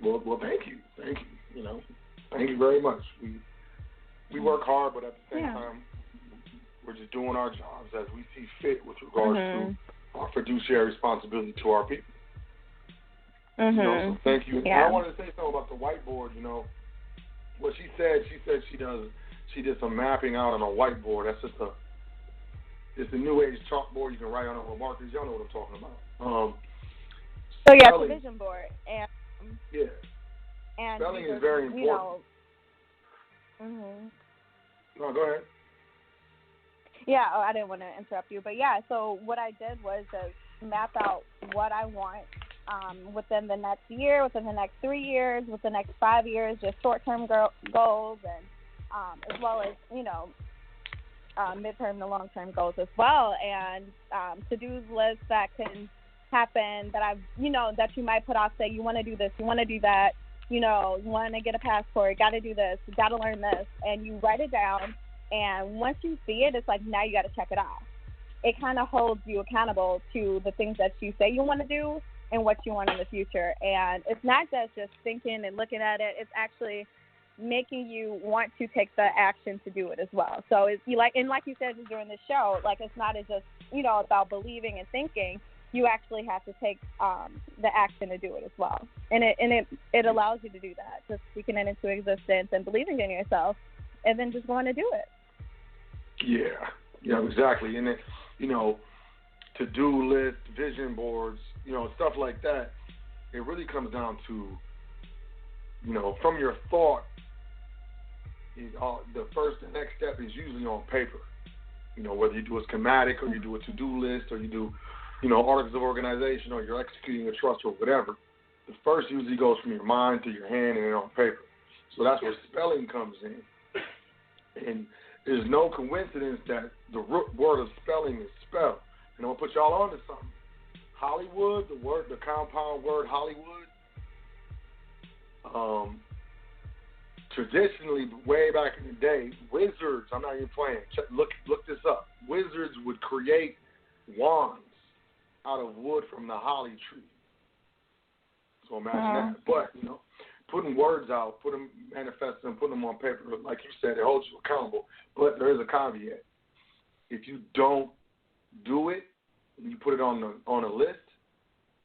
Well, thank you. Thank you very much. We work hard, but at the same time, we're just doing our jobs as we see fit with regards to our fiduciary responsibility to our people. Mhm. You know, so thank you. And Yeah. I wanted to say something about the whiteboard. You know, what she said she did some mapping out on a whiteboard. That's just it's a new age chalkboard you can write on it with markers. Y'all know what I'm talking about. So yeah, it's a spelling, vision board, and yeah, and spelling you is very just, important. Mhm. No, go ahead. Yeah, I didn't want to interrupt you, but yeah, so what I did was just map out what I want within the next year, within the next 3 years, within the next 5 years, just short-term goals, and as well as, midterm to long-term goals as well, and to-do lists that can happen that that you might put off, say you want to do this, you want to do that, you want to get a passport, got to do this, got to learn this, and you write it down. And once you see it, it's like now you got to check it off. It kind of holds you accountable to the things that you say you want to do and what you want in the future. And it's not just thinking and looking at it. It's actually making you want to take the action to do it as well. So it's like you said during the show, like it's not just about believing and thinking. You actually have to take the action to do it as well. And it allows you to do that, just speaking it into existence and believing in yourself, and then just going to do it. Yeah, exactly. And to-do list, vision boards, stuff like that. It really comes down to, from your thought. The next step is usually on paper. Whether you do a schematic or you do a to-do list or you do, articles of organization or you're executing a trust or whatever. The first usually goes from your mind to your hand and then on paper. So that's where spelling comes in. And there's no coincidence that the root word of spelling is spell. And I'm going to put y'all on to something. Hollywood, the compound word Hollywood, traditionally, way back in the day, wizards, I'm not even playing, look this up. Wizards would create wands out of wood from the holly tree. So imagine that. But, putting words out, manifesting them, putting them on paper, like you said, it holds you accountable. But there is a caveat. If you don't do it, and you put it on a list,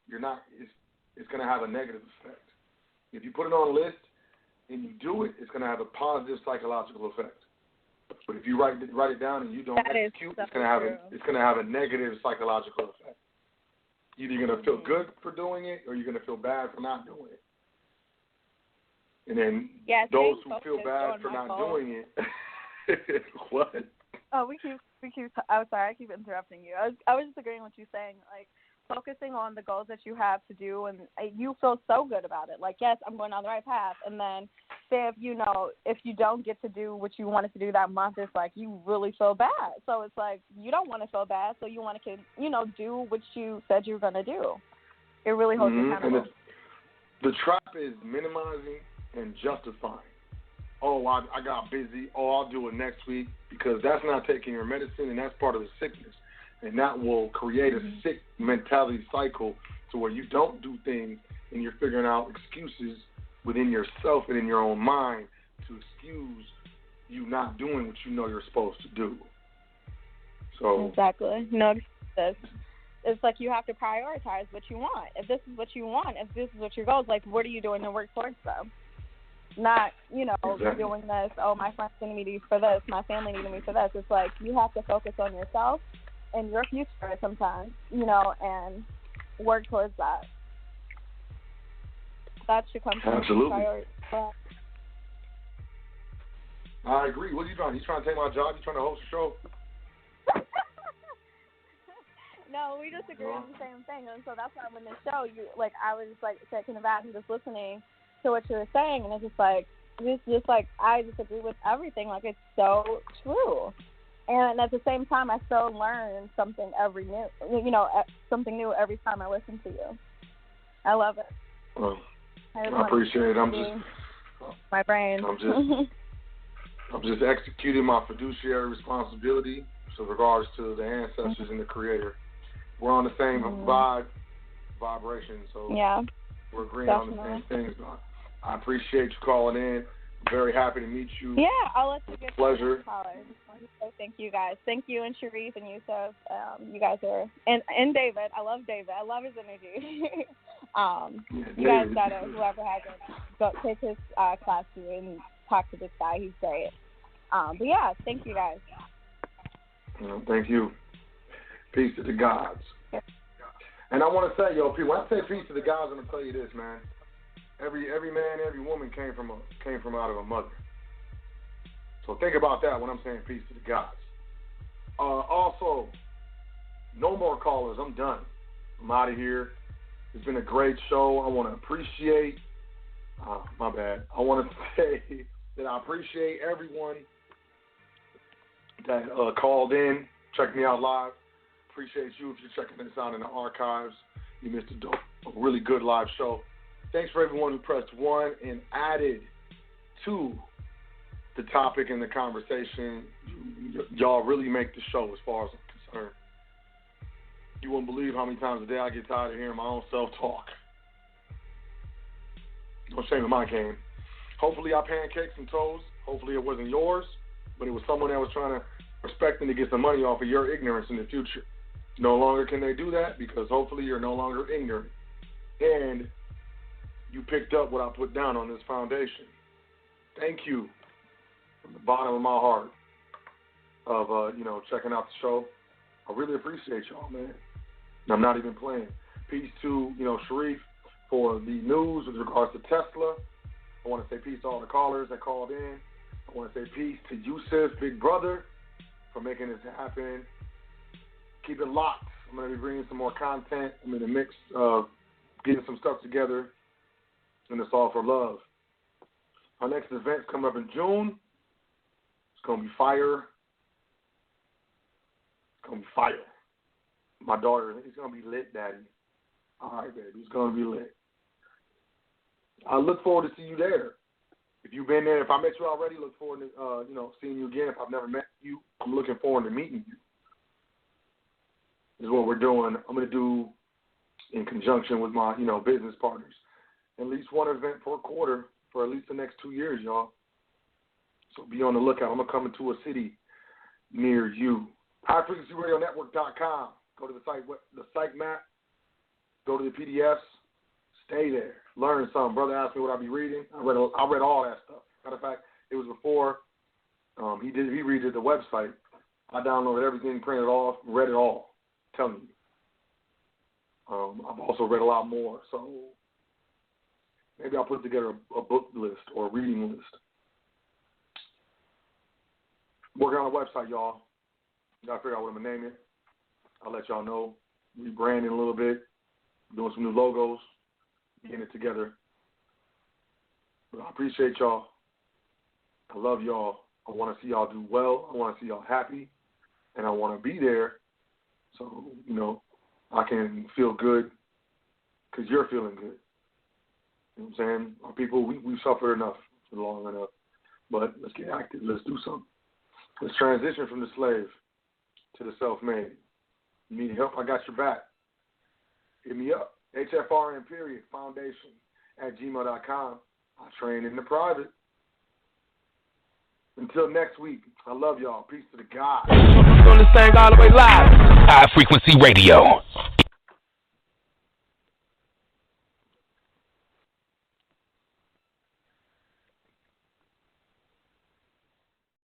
it's going to have a negative effect. If you put it on a list and you do it, it's going to have a positive psychological effect. But if you write it down and you don't execute, it's going to have a negative psychological effect. Either you're going to feel good for doing it or you're going to feel bad for not doing it. And then those who feel bad for not doing it, what? Oh, we keep. I'm sorry, I keep interrupting you. I was just agreeing with you saying, like, focusing on the goals that you have to do, and you feel so good about it. Like, yes, I'm going on the right path. And then, say if you don't get to do what you wanted to do that month, it's like you really feel bad. So it's like you don't want to feel bad, so you want to do what you said you were going to do. It really holds you accountable. And the trap is minimizing and justifying. Oh, I got busy. Oh, I'll do it next week, because that's not taking your medicine, and that's part of the sickness. And that will create a sick mentality cycle to where you don't do things and you're figuring out excuses within yourself and in your own mind to excuse you not doing what you know you're supposed to do. So exactly. No excuses. It's like you have to prioritize what you want. If this is what you want, if this is what your goal is, like, what are you doing to work towards them? Not, exactly. doing this, oh, my friends need me for this, my family needed me for this. It's like you have to focus on yourself and your future sometimes, and work towards that. That should come from priority. I agree. What are you trying? You trying to take my job? You trying to host a show? No, we just agree on the same thing, and so that's why when the show, I was just taking it back and just listening to what you were saying, and it's just like I just agree with everything. Like, it's so true. And at the same time, I still learn something something new every time I listen to you. I love it. Well, I appreciate it. My brain. I'm just executing my fiduciary responsibility with regards to the ancestors and the Creator. We're on the same vibration, so yeah, we're agreeing on the same things. I appreciate you calling in. Very happy to meet you. Yeah, I'll let you get Pleasure. to caller. I just wanted to say thank you guys. Thank you and Sharif and Yusuf. You guys are and David. I love David. I love his energy. You guys gotta whoever has it, go take his class to and talk to this guy. He's great. But yeah, thank you guys. Thank you. Peace to the gods. And I want to say, yo, when I say peace to the gods, I'm gonna tell you this, man. Every man, every woman came from out of a mother. So think about that when I'm saying peace to the gods. Also, no more callers. I'm done. I'm out of here. It's been a great show. I want to appreciate. My bad. I want to say that I appreciate everyone that called in, checked me out live. Appreciate you if you're checking this out in the archives. You missed a really good live show. Thanks for everyone who pressed 1 and added to the topic and the conversation. Y'all really make the show as far as I'm concerned. You wouldn't believe how many times a day I get tired of hearing my own self-talk. No shame in my game. Hopefully I pancaked some toes. Hopefully it wasn't yours, but it was someone that was trying to expecting to get some money off of your ignorance in the future. No longer can they do that because hopefully you're no longer ignorant. And you picked up what I put down on this foundation. Thank you from the bottom of my heart of, checking out the show. I really appreciate y'all, man. And I'm not even playing. Peace to, Sharif for the news with regards to Tesla. I want to say peace to all the callers that called in. I want to say peace to Yusuf, big brother, for making this happen. Keep it locked. I'm going to be bringing some more content. I'm in the mix of getting some stuff together, and it's all for love. Our next event's coming up in June. It's going to be fire. It's going to be fire. My daughter, it's going to be lit, Daddy. All right, baby, it's going to be lit. I look forward to see you there. If you've been there, if I met you already, look forward to seeing you again. If I've never met you, I'm looking forward to meeting you. This is what we're doing. I'm going to do in conjunction with my, business partners. At least one event per quarter for at least the next 2 years, y'all. So be on the lookout. I'm going to come into a city near you. HighFrequencyRadioNetwork.com. Go to the site map. Go to the PDFs. Stay there. Learn something. Brother asked me what I'd be reading. I read all that stuff. Matter of fact, it was before he redid the website. I downloaded everything, printed it off, read it all. I'm telling you. I've also read a lot more, so maybe I'll put together a book list or a reading list. Working on a website, y'all. Gotta figure out what I'm gonna name it. I'll let y'all know. Rebranding a little bit, doing some new logos, getting it together. But I appreciate y'all. I love y'all. I want to see y'all do well. I want to see y'all happy, and I want to be there, so I can feel good because you're feeling good. You know what I'm saying? Our people, we've suffered enough for long enough. But let's get active. Let's do something. Let's transition from the slave to the self-made. You need help? I got your back. Hit me up. HFRN Foundation @gmail.com. I train in the private. Until next week, I love y'all. Peace to the God. Doing this thing all the way live. High Frequency Radio.